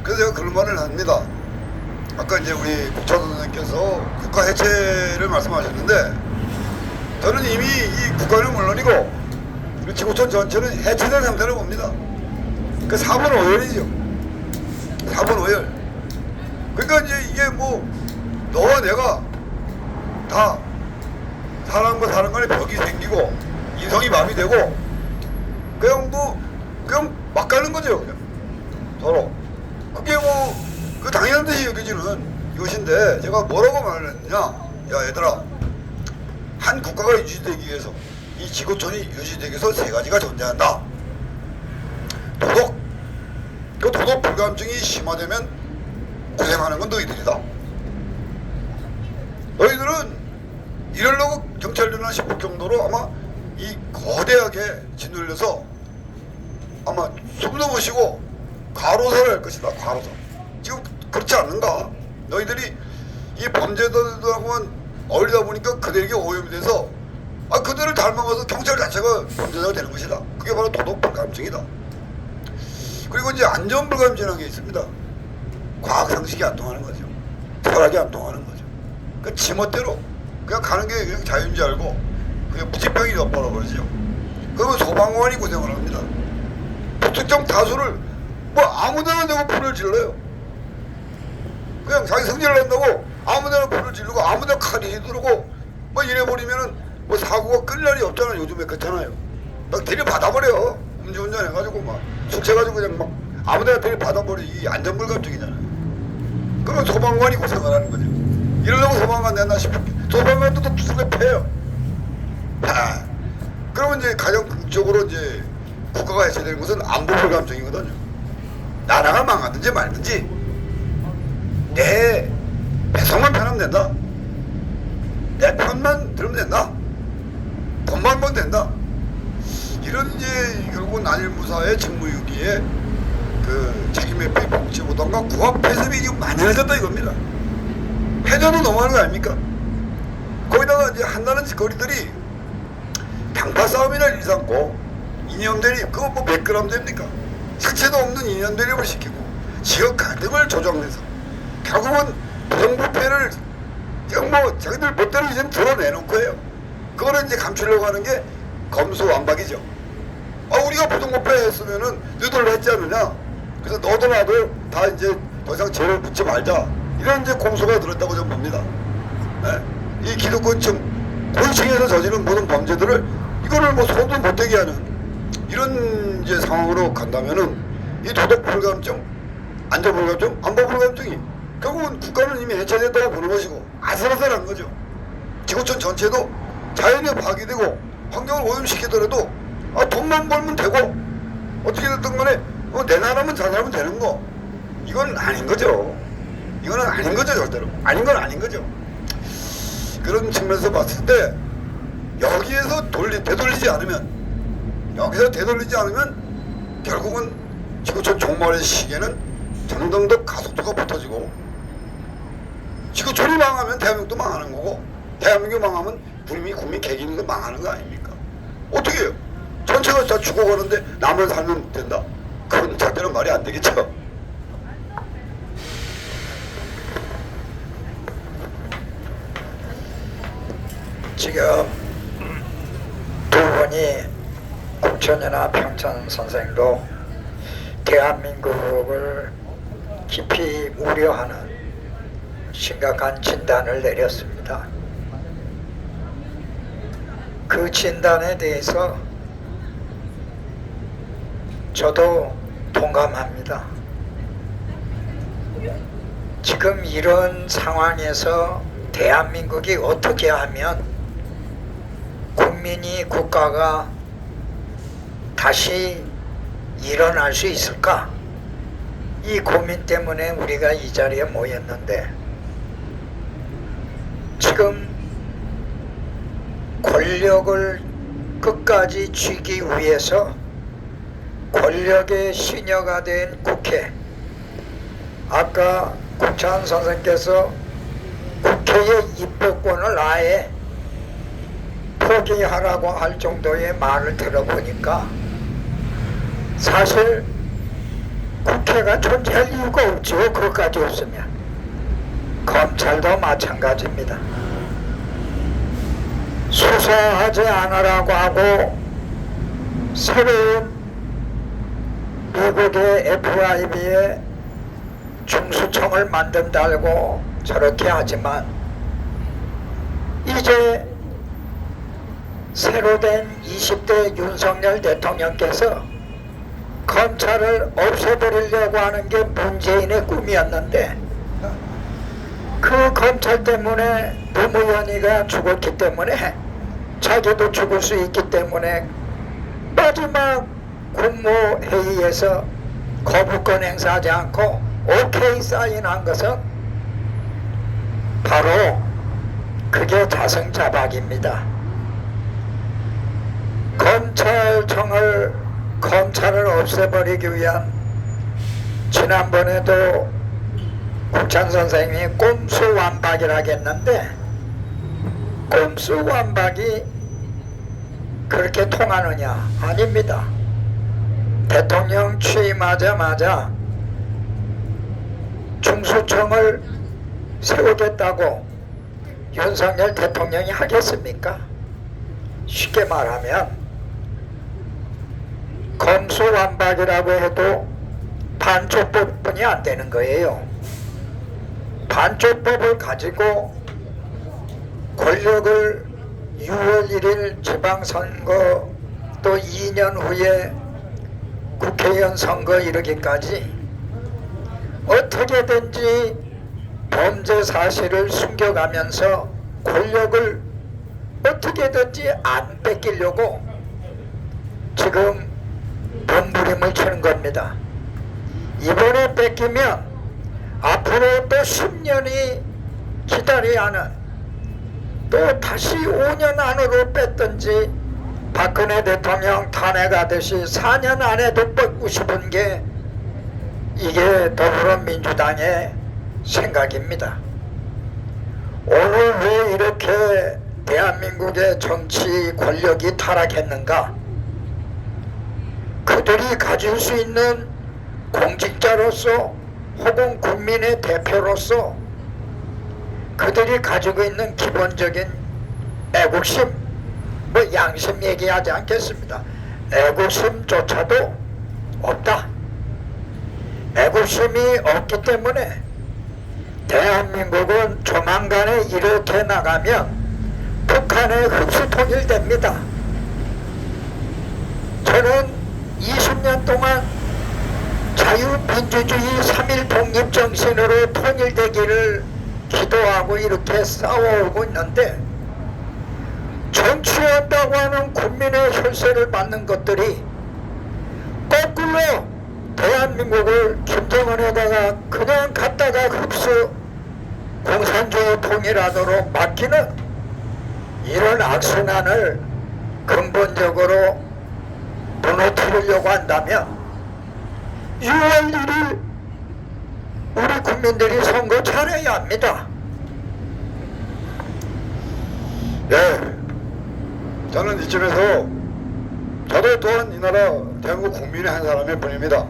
그래서 제가 그런 말을 합니다. 아까 이제 우리 국차선생님께서 국가 해체를 말씀하셨는데 저는 이미 이 국가는 물론이고 그리고 지구촌 전체는 해체된 상태로 봅니다. 그 4분 5열이죠. 4분 5열. 그러니까 이제 이게 뭐 너와 내가 다 사람과 사람 간에 벽이 생기고 인성이 마음이 되고 그냥 뭐 그냥 막 가는 거죠. 그냥 서로. 그게 뭐 그 당연한 듯이 여겨지는 이것인데 제가 뭐라고 말을 했느냐. 야 얘들아, 한 국가가 유지되기 위해서 이 지구촌이 유지되기 위해서 세 가지가 존재한다. 도덕. 그 도덕 불감증이 심화되면 고생하는 건 너희들이다. 너희들은 이러려고 경찰들이나 싶을 정도로 아마 이 거대하게 짓눌려서 아마 숨도 못 쉬고 과로사를 할 것이다. 과로사. 지금 그렇지 않는가? 너희들이 이 범죄자들하고만 어울리다 보니까 그들에게 오염이 돼서 그들을 닮아가서 경찰 자체가 범죄자가 되는 것이다. 그게 바로 도덕 불감증이다. 그리고 이제 안전 불감증이라는 게 있습니다. 과학 상식이 안 통하는 거죠. 철학이 안 통하는 거죠. 그 지멋대로 그냥 가는 게 그냥 자유인 줄 알고 그냥 무지병이 엿보라 그러죠. 그러면 소방관이 고생을 합니다. 불특정 다수를 뭐 아무데나 대고 불을 질러요. 그냥 자기 성질을 낸다고 아무데나 불을 지르고 아무데나 칼이 휘두르고 뭐 이래버리면은 뭐 사고가 끌 날이 없잖아요. 요즘에 그렇잖아요. 막 들이받아버려. 음주운전 해가지고 막 술 취해가지고 그냥 막 아무데나 들이받아버려. 이 안전불감증이잖아요. 그러면 소방관이 고생을 하는 거죠. 이러려고 소방관 냈나 싶을 게 소방관도 또 두들겨 패요. 그러면 이제 가장 극적으로 이제 국가가 해체되는 것은 안보불감증이거든요. 나라가 망하든지 말든지 내 배송만 편하면 된다. 내 편만 들으면 된다. 돈만 벌면 된다. 이런 이제 결국은 난일무사의 직무유기에 그 책임회피 복지보단과 구학 폐습이 지금 만연해졌다 이겁니다. 해저도 너무하는 거 아닙니까? 거기다가 이제 한나는 짓거리들이 당파 싸움이나 일삼고 이념대립 그거 뭐 100g 됩니까? 실체도 없는 이념대립을 시키고 지역 갈등을 조장해서 결국은 부정부패를 지금 뭐 자기들 멋대로 이제 드러내놓고 해요. 그거를 이제 감추려고 하는 게 검수완박이죠. 우리가 부정부패 했으면은 너희들로 했지 않느냐. 그래서 너도 나도 다 이제 더 이상 죄를 묻지 말자. 이런 이제 공소가 들었다고 저는 봅니다. 네? 이 기득권층, 고위층에서 저지른 모든 범죄들을 이거를 뭐 손도 못대게 하는 이런 이제 상황으로 간다면은 이 도덕 불감증, 안전 불감증, 안보 불감증이 결국은 국가는 이미 해체됐다고 보는 것이고 아슬아슬한 거죠. 지구촌 전체도 자연이 파괴되고 환경을 오염시키더라도 돈만 벌면 되고 어떻게 됐든 간에 내 나라면 자살하면 되는 거 이건 아닌 거죠. 이거는 아닌 거죠. 절대로 아닌 건 아닌 거죠. 그런 측면에서 봤을 때 여기에서 되돌리지 않으면 결국은 지구촌 종말의 시계는 점점 더 가속도가 붙어지고 지금 저리 망하면 대한민국도 망하는 거고 대한민국 망하면 우리 국민 개개인도 망하는 거 아닙니까? 어떻게 해요? 전체가 다 죽어가는데 나만 살면 된다? 그건 절대로 말이 안 되겠죠. 지금 두 분이 국천이나 평천 선생도 대한민국을 깊이 우려하는 심각한 진단을 내렸습니다. 그 진단에 대해서 저도 동감합니다. 지금 이런 상황에서 대한민국이 어떻게 하면 국민이 국가가 다시 일어날 수 있을까? 이 고민 때문에 우리가 이 자리에 모였는데 지금 권력을 끝까지 쥐기 위해서 권력의 시녀가 된 국회, 아까 국찬 선생께서 국회의 입법권을 아예 포기하라고 할 정도의 말을 들어보니까 사실 국회가 존재할 이유가 없죠. 그것까지 없으면. 검찰도 마찬가지입니다. 수사하지 않으라고 하고 새로운 미국의 FIB에 중수청을 만든다고 저렇게 하지만 이제 새로 된 20대 윤석열 대통령께서 검찰을 없애버리려고 하는 게 문재인의 꿈이었는데 그 검찰 때문에 노무현이가 죽었기 때문에 자기도 죽을 수 있기 때문에 마지막 국무회의에서 거부권 행사하지 않고 오케이 사인한 것은 바로 그게 자승자박입니다. 검찰을 없애버리기 위한 지난번에도 국찬 선생님이 꼼수완박이라고 했는데 꼼수완박이 그렇게 통하느냐? 아닙니다. 대통령 취임하자마자 중수청을 세우겠다고 윤석열 대통령이 하겠습니까? 쉽게 말하면 검수완박이라고 해도 반조법뿐이 안 되는 거예요. 반조법을 가지고 권력을 6월 1일 지방선거 또 2년 후에 국회의원 선거 이르기까지 어떻게든지 범죄 사실을 숨겨가면서 권력을 어떻게든지 안 뺏기려고 지금 몸부림을 치는 겁니다. 이번에 뺏기면 앞으로 또 10년이 기다려야 하는, 또 다시 5년 안으로 뺐든지 박근혜 대통령 탄핵하듯이 4년 안에도 뺏고 싶은 게 이게 더불어민주당의 생각입니다. 오늘 왜 이렇게 대한민국의 정치 권력이 타락했는가? 그들이 가질 수 있는 공직자로서 혹은 국민의 대표로서 그들이 가지고 있는 기본적인 애국심, 뭐 양심 얘기하지 않겠습니다. 애국심조차도 없다. 애국심이 없기 때문에 대한민국은 조만간에 이렇게 나가면 북한에 흡수 통일됩니다. 저는 20년 동안 자유민주주의 3.1 독립정신으로 통일되기를 기도하고 이렇게 싸워오고 있는데 정치한다고 하는 국민의 혈세를 받는 것들이 거꾸로 대한민국을 김정은에다가 그냥 갖다가 흡수 공산주의 통일하도록 맡기는 이런 악순환을 근본적으로 무너뜨리려고 한다면 6월 1일 우리 국민들이 선거 잘해야 합니다. 예, 저는 이쯤에서 저도 또한 이 나라 대한민국 국민의 한 사람일 뿐입니다.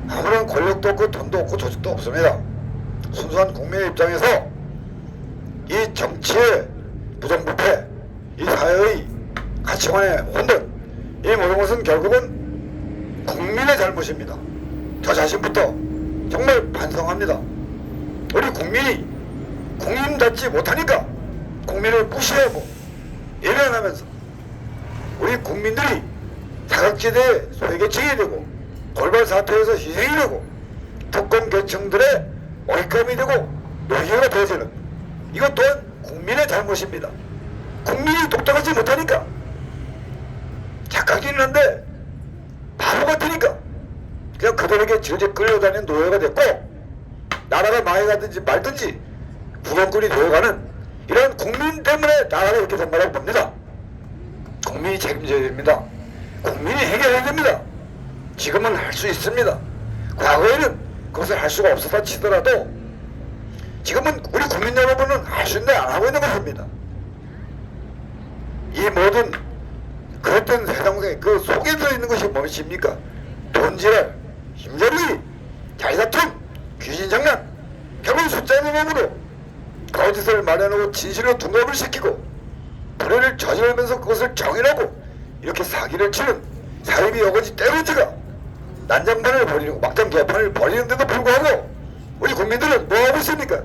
아무런 권력도 없고 돈도 없고 조직도 없습니다. 순수한 국민의 입장에서 이 정치의 부정부패, 이 사회의 가치관의 혼돈, 이 모든 것은 결국은 국민의 잘못입니다. 저 자신부터 정말 반성합니다. 우리 국민이 국민답지 못하니까 국민을 무시하고 예면하면서 우리 국민들이 사각지대에 소외계층이 되고 돌발 사태에서 희생이 되고 특권 계층들의 먹잇감이 되고 노예가 되어지는 이것 또한 국민의 잘못입니다. 국민이 똑똑하지 못하니까 착하기는 한데 바보 같으니까 그냥 그들에게 질질 끌려다니는 노예가 됐고 나라가 망해가든지 말든지 구경꾼이 되어가는 이런 국민 때문에 나라가 이렇게 된 거라고 봅니다. 국민이 책임져야 됩니다. 국민이 해결해야 됩니다. 지금은 할 수 있습니다. 과거에는 그것을 할 수가 없었다 치더라도 지금은 우리 국민 여러분은 할 수 있는데 안 하고 있는 것입니다. 이 모든 그랬던 세상에 그 속에 들어있는 것이 무엇입니까? 돈지랄, 힘겨루기, 자리다툼, 귀신장난, 결국 숫자의 몸으로 거짓을 마련하고 진실로 둔갑을 시키고 불의를 저지르면서 그것을 정의라고 이렇게 사기를 치는 사이비 어거지 떼거지가 난장판을 벌이고 막장 개판을 벌이는데도 불구하고 우리 국민들은 뭐하고 있습니까?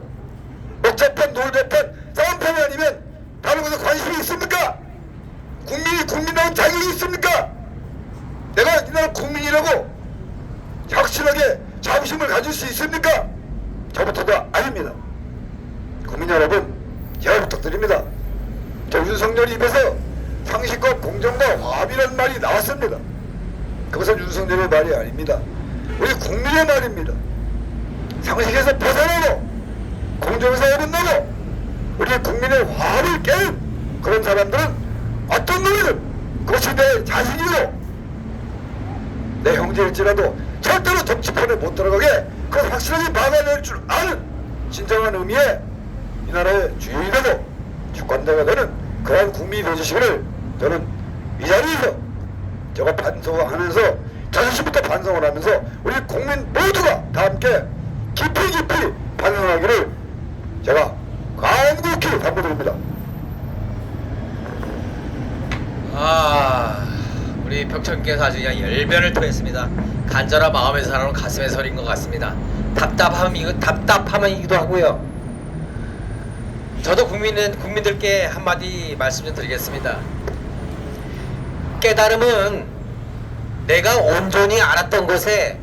먹자판, 놀자판, 싸움판이 아니면 다른 것에 관심이 있습니까? 국민이 국민다운 자격이 있습니까? 내가 이 나라 국민이라고 확실하게 자부심을 가질 수 있습니까? 저부터도 아닙니다. 국민 여러분, 제가 부탁드립니다. 저 윤석열 입에서 상식과 공정과 화합이라는 말이 나왔습니다. 그것은 윤석열의 말이 아닙니다. 우리 국민의 말입니다. 상식에서 벗어나고 공정에서 어긋나고 우리 국민의 화합을 깨는 그런 사람들은 어떤 놈이든 그것이 내 자신이고 내 형제일지라도 절대로 정치판에 못 들어가게 그걸 확실하게 막아낼 줄 아는 진정한 의미의 이 나라의 주인이 되고 주권자가 되는 그러한 국민이 되주시기를 저는 이 자리에서 제가 반성하면서 저 자신부터 반성을 하면서 우리 국민 모두가 다 함께 깊이 반성하기를 제가 간곡히 당부드립니다. 우리 벽천께서 아주 그냥 열변을 토했습니다. 간절한 마음의 사람은 가슴에 서린 것 같습니다. 답답함이기도 하고요. 저도 국민들께 한마디 말씀 좀 드리겠습니다. 깨달음은 내가 온전히 알았던 것에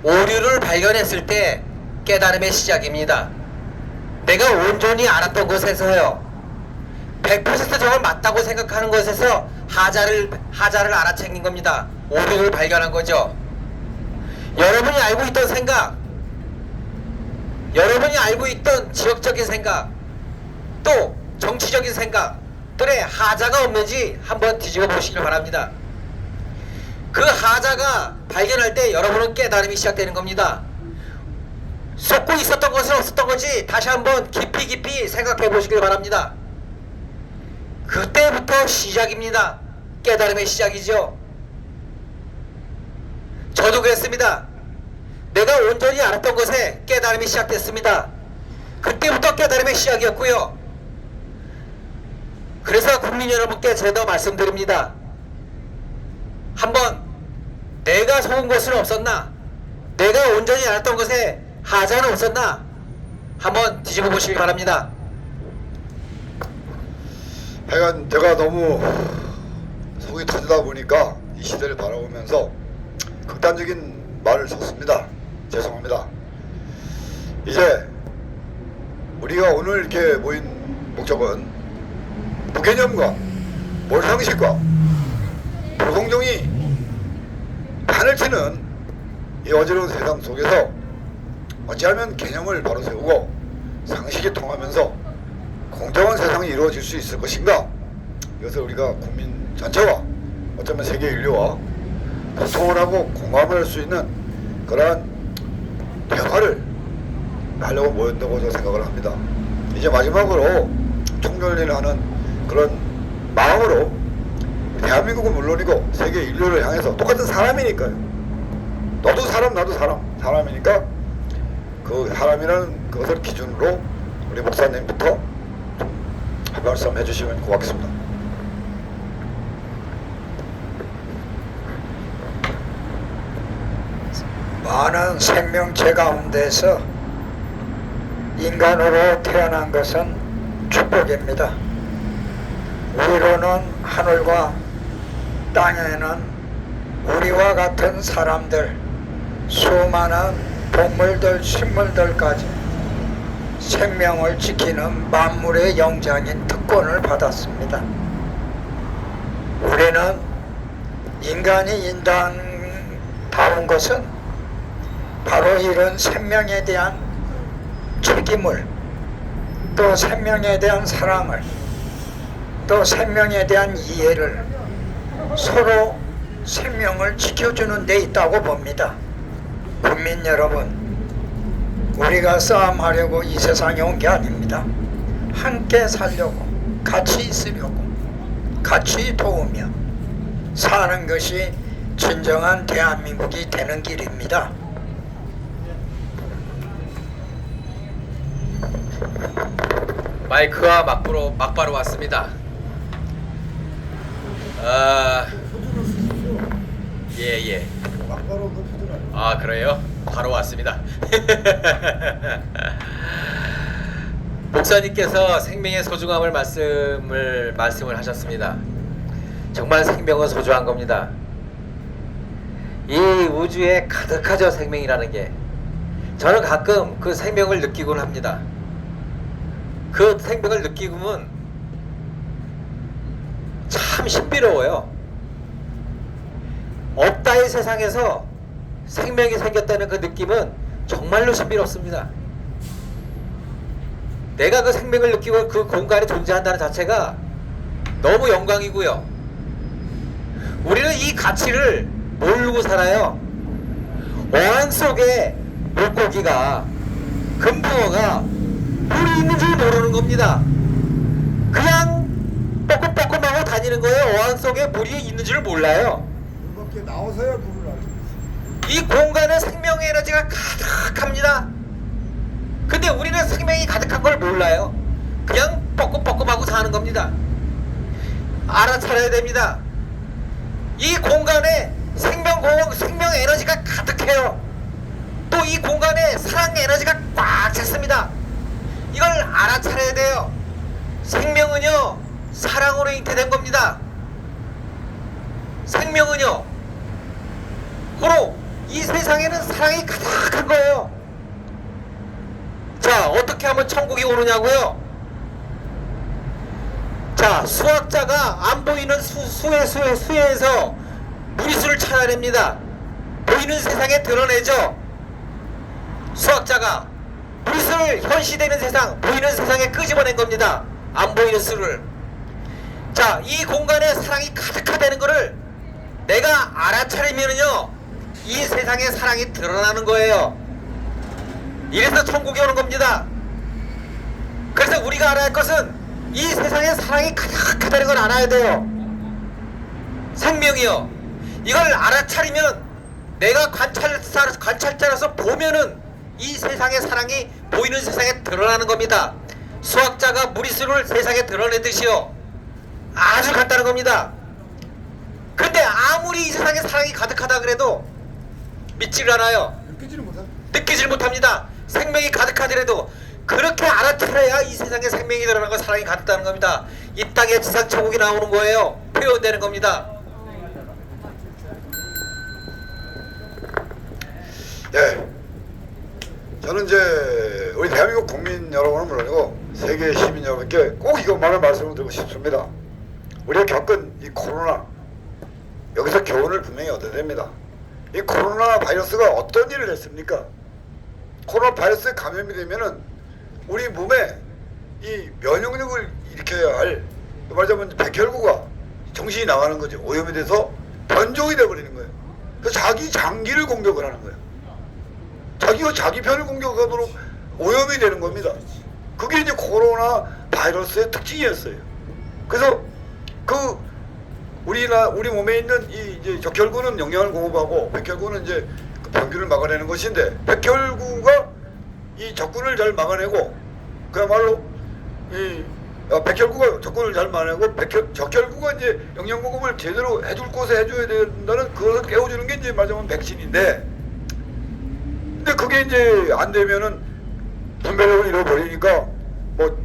오류를 발견했을 때 깨달음의 시작입니다. 내가 온전히 알았던 것에서요 100% 저걸 맞다고 생각하는 것에서 하자를 알아챈 겁니다. 오류를 발견한 거죠. 여러분이 알고 있던 생각, 여러분이 알고 있던 지역적인 생각, 또 정치적인 생각들의 하자가 없는지 한번 뒤집어 보시길 바랍니다. 그 하자가 발견할 때 여러분은 깨달음이 시작되는 겁니다. 쏟고 있었던 것은 없었던 건지 다시 한번 깊이 생각해 보시길 바랍니다. 그때부터 시작입니다. 깨달음의 시작이죠. 저도 그랬습니다. 내가 온전히 알았던 것에 깨달음이 시작됐습니다. 그때부터 깨달음의 시작이었고요. 그래서 국민 여러분께 제가 말씀드립니다. 한번 내가 속은 것은 없었나? 내가 온전히 알았던 것에 하자는 없었나? 한번 뒤집어 보시기 바랍니다. 하여간 제가 너무 속이 터지다 보니까 이 시대를 바라보면서 극단적인 말을 썼습니다. 죄송합니다. 이제 우리가 오늘 이렇게 모인 목적은 무개념과 몰상식과 불공정이 판을 치는 이 어지러운 세상 속에서 어찌하면 개념을 바로 세우고 상식이 통하면서 공정한 세상이 이루어질 수 있을 것인가? 이것을 우리가 국민 전체와 어쩌면 세계 인류와 고통을 하고 공감을 할 수 있는 그러한 대화를 하려고 모였다고 저는 생각을 합니다. 이제 마지막으로 총정리를 하는 그런 마음으로 대한민국은 물론이고 세계 인류를 향해서 똑같은 사람이니까요. 너도 사람 나도 사람이니까 그 사람이라는 그것을 기준으로 우리 목사님부터 한 말씀 해주시면 고맙겠습니다. 많은 생명체 가운데서 인간으로 태어난 것은 축복입니다. 위로는 하늘과 땅에는 우리와 같은 사람들, 수많은 동물들, 식물들까지 생명을 지키는 만물의 영장인 특권을 받았습니다. 우리는 인간이 인간다운 것은 바로 이런 생명에 대한 책임을, 또 생명에 대한 사랑을, 또 생명에 대한 이해를, 서로 생명을 지켜주는 데 있다고 봅니다. 국민 여러분, 우리가 싸움하려고 이 세상에 온 게 아닙니다. 함께 살려고, 같이 있으려고, 같이 도우며 사는 것이 진정한 대한민국이 되는 길입니다. 마이크와 막바로 왔습니다. 예. 막바로 그 표준을. 아, 그래요? 바로 왔습니다. 목사님께서 생명의 소중함을 말씀을 하셨습니다. 정말 생명은 소중한 겁니다. 이 우주에 가득하죠, 생명이라는 게. 저는 가끔 그 생명을 느끼곤 합니다. 그 생명을 느끼고는 참 신비로워요. 없다의 세상에서 생명이 생겼다는 그 느낌은 정말로 신비롭습니다. 내가 그 생명을 느끼고 그 공간에 존재한다는 자체가 너무 영광이고요. 우리는 이 가치를 모르고 살아요. 어항 속에 물고기가, 금붕어가 물이 있는 줄 모르는 겁니다. 그냥 뻐끔뻐끔하고 다니는 거예요. 어항 속에 물이 있는 줄 몰라요. 물 밖에 나와서야 물을 알죠. 이 공간에 생명의 에너지가 가득합니다. 근데 우리는 생명이 가득한 걸 몰라요. 그냥 뻐끔뻐끔하고 사는 겁니다. 알아차려야 됩니다. 이 공간에 생명 에너지가 가득해요. 또 이 공간에 사랑 에너지가 꽉 찼습니다. 이걸 알아차려야 돼요. 생명은요, 사랑으로 잉태된 겁니다. 생명은요, 바로 이 세상에는 사랑이 가득한 거예요. 자, 어떻게 하면 천국이 오느냐고요? 자, 수학자가 안 보이는 수에서 무리수를 찾아냅니다. 보이는 세상에 드러내죠. 수학자가 무리수를 현시되는 세상, 보이는 세상에 끄집어낸 겁니다. 안 보이는 수를. 자, 이 공간에 사랑이 가득하다는 거를 내가 알아차리면은요, 이 세상에 사랑이 드러나는 거예요. 이래서 천국이 오는 겁니다. 그래서 우리가 알아야 할 것은 이 세상에 사랑이 가득하다는 걸 알아야 돼요. 생명이요. 이걸 알아차리면 내가 관찰자로서 보면은 이 세상의 사랑이 보이는 세상에 드러나는 겁니다. 수학자가 무리수를 세상에 드러내듯이요. 아주 간단한 겁니다. 근데 아무리 이 세상에 사랑이 가득하다 그래도 믿지를 않아요. 느끼지를 못합니다. 생명이 가득하더라도 그렇게 알아차려야 이 세상에 생명이 드러나고 사랑이 가득하다는 겁니다. 이 땅에 지상천국이 나오는 거예요. 표현되는 겁니다. 예. 저는 이제 우리 대한민국 국민 여러분은 물론이고 세계 시민 여러분께 꼭 이것만을 말씀을 드리고 싶습니다. 우리가 겪은 이 코로나, 여기서 교훈을 분명히 얻어야 됩니다. 이 코로나 바이러스가 어떤 일을 했습니까? 코로나 바이러스에 감염이 되면은 우리 몸에 이 면역력을 일으켜야 할, 말하자면 백혈구가 정신이 나가는 거죠. 오염이 돼서 변종이 돼버리는 거예요. 그래서 자기 장기를 공격을 하는 거예요. 자기가 자기 편을 공격하도록 오염이 되는 겁니다. 그게 이제 코로나 바이러스의 특징이었어요. 그래서 그 우리 몸에 있는 이 이제 적혈구는 영양을 공급하고 백혈구는 이제 그 병균을 막아내는 것인데, 백혈구가 이 적군을 잘 막아내고 그야말로 이 백혈구가 적군을 잘 막아내고 적혈구가 이제 영양 공급을 제대로 해줄 곳에 해줘야 된다는 그것을 깨워주는 게 이제 말하자면 백신인데, 근데 그게 이제 안 되면은 분배력을 잃어버리니까 뭐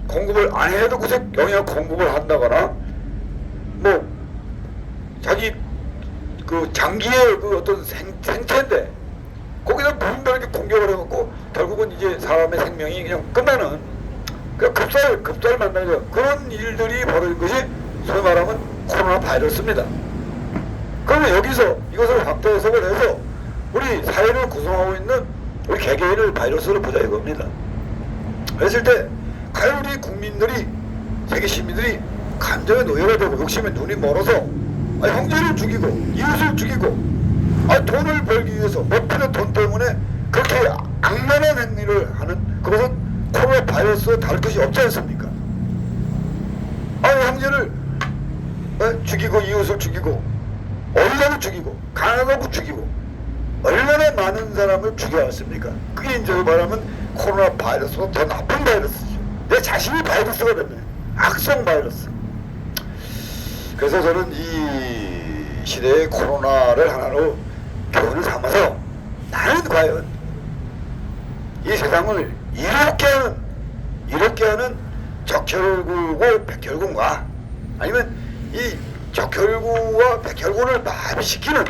공급을 안 해도 그새 영양 공급을 한다거나 뭐 자기 그 장기의 그 어떤 생체인데 거기다 분별하게 공격을 해갖고 결국은 이제 사람의 생명이 그냥 끝나는, 그냥 급살 만나죠. 그런 일들이 벌어진 것이 소위 말하면 코로나 바이러스입니다. 그러면 여기서 이것을 확대 해석을 해서 우리 사회를 구성하고 있는 우리 개개인을 바이러스로 보자 이겁니다. 그랬을 때 과연 우리 국민들이, 세계 시민들이 감정의 노예가 되고 욕심에 눈이 멀어서 형제를 죽이고 이웃을 죽이고 돈을 벌기 위해서 먹히는 돈 때문에 그렇게 악랄한 행위를 하는, 그것은 코로나 바이러스와 다를 것이 없지 않습니까? 형제를 죽이고 이웃을 죽이고 어린아이를 죽이고 가난하고 죽이고 얼마나 많은 사람을 죽여왔습니까? 그게 이제 말하면 코로나 바이러스보다 더 나쁜 바이러스죠. 내 자신이 바이러스가 됐네. 악성 바이러스. 그래서 저는 이 시대의 코로나를 하나로 교훈을 삼아서 나는 과연 이 세상을 이렇게 하는 적혈구고 백혈구인가, 아니면 이 적혈구와 백혈구를 마비시키는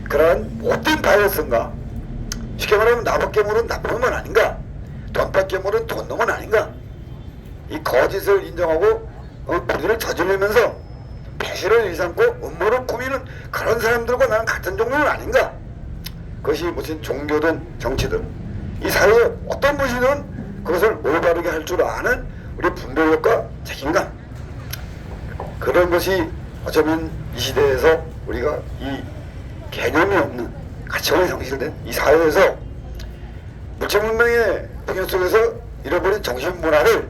그러한 못된 바이러스인가? 쉽게 말하면 나밖에 모르는 나쁜 놈은 아닌가? 돈밖에 모르는 돈놈은 아닌가? 이 거짓을 인정하고 불의를 저지르면서 배신을 일삼고 음모를 꾸미는 그런 사람들과 나는 같은 종류는 아닌가? 그것이 무슨 종교든 정치든 이 사회에 어떤 것이든 그것을 올바르게 할 줄 아는 우리 분별력과 책임감, 그런 것이 어쩌면 이 시대에서 우리가 이 개념이 없는 가치관이 상실된 이 사회에서 물체문명의 풍요 속에서 잃어버린 정신문화를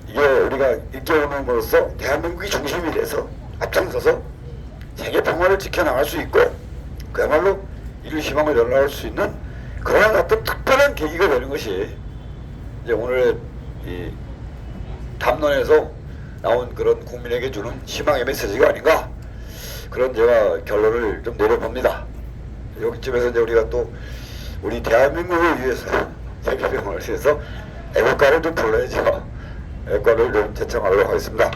이게 우리가 일깨우는으로써 대한민국이 중심이 돼서 앞장서서 세계 평화를 지켜나갈 수 있고 그야말로 인류 희망을 열어나갈 수 있는 그러한 어떤 특별한 계기가 되는 것이 이제 오늘 이 담론에서 나온 그런 국민에게 주는 희망의 메시지가 아닌가, 그런 제가 결론을 좀 내려봅니다. 여기쯤에서 이제 우리가 또 우리 대한민국을 위해서 세계평화를 위해서 애국가를 좀 불러야죠. 애국가를 좀 제청하도록 하겠습니다.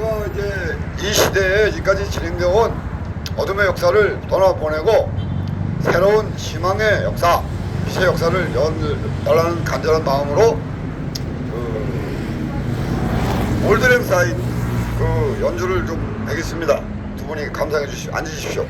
제가 이제 이 시대에 지금까지 진행되어온 어둠의 역사를 떠나보내고 새로운 희망의 역사, 빛의 역사를 열라는 간절한 마음으로 올드램 사인 그 연주를 좀 하겠습니다. 두 분이 감상해 주십시오. 앉으십시오.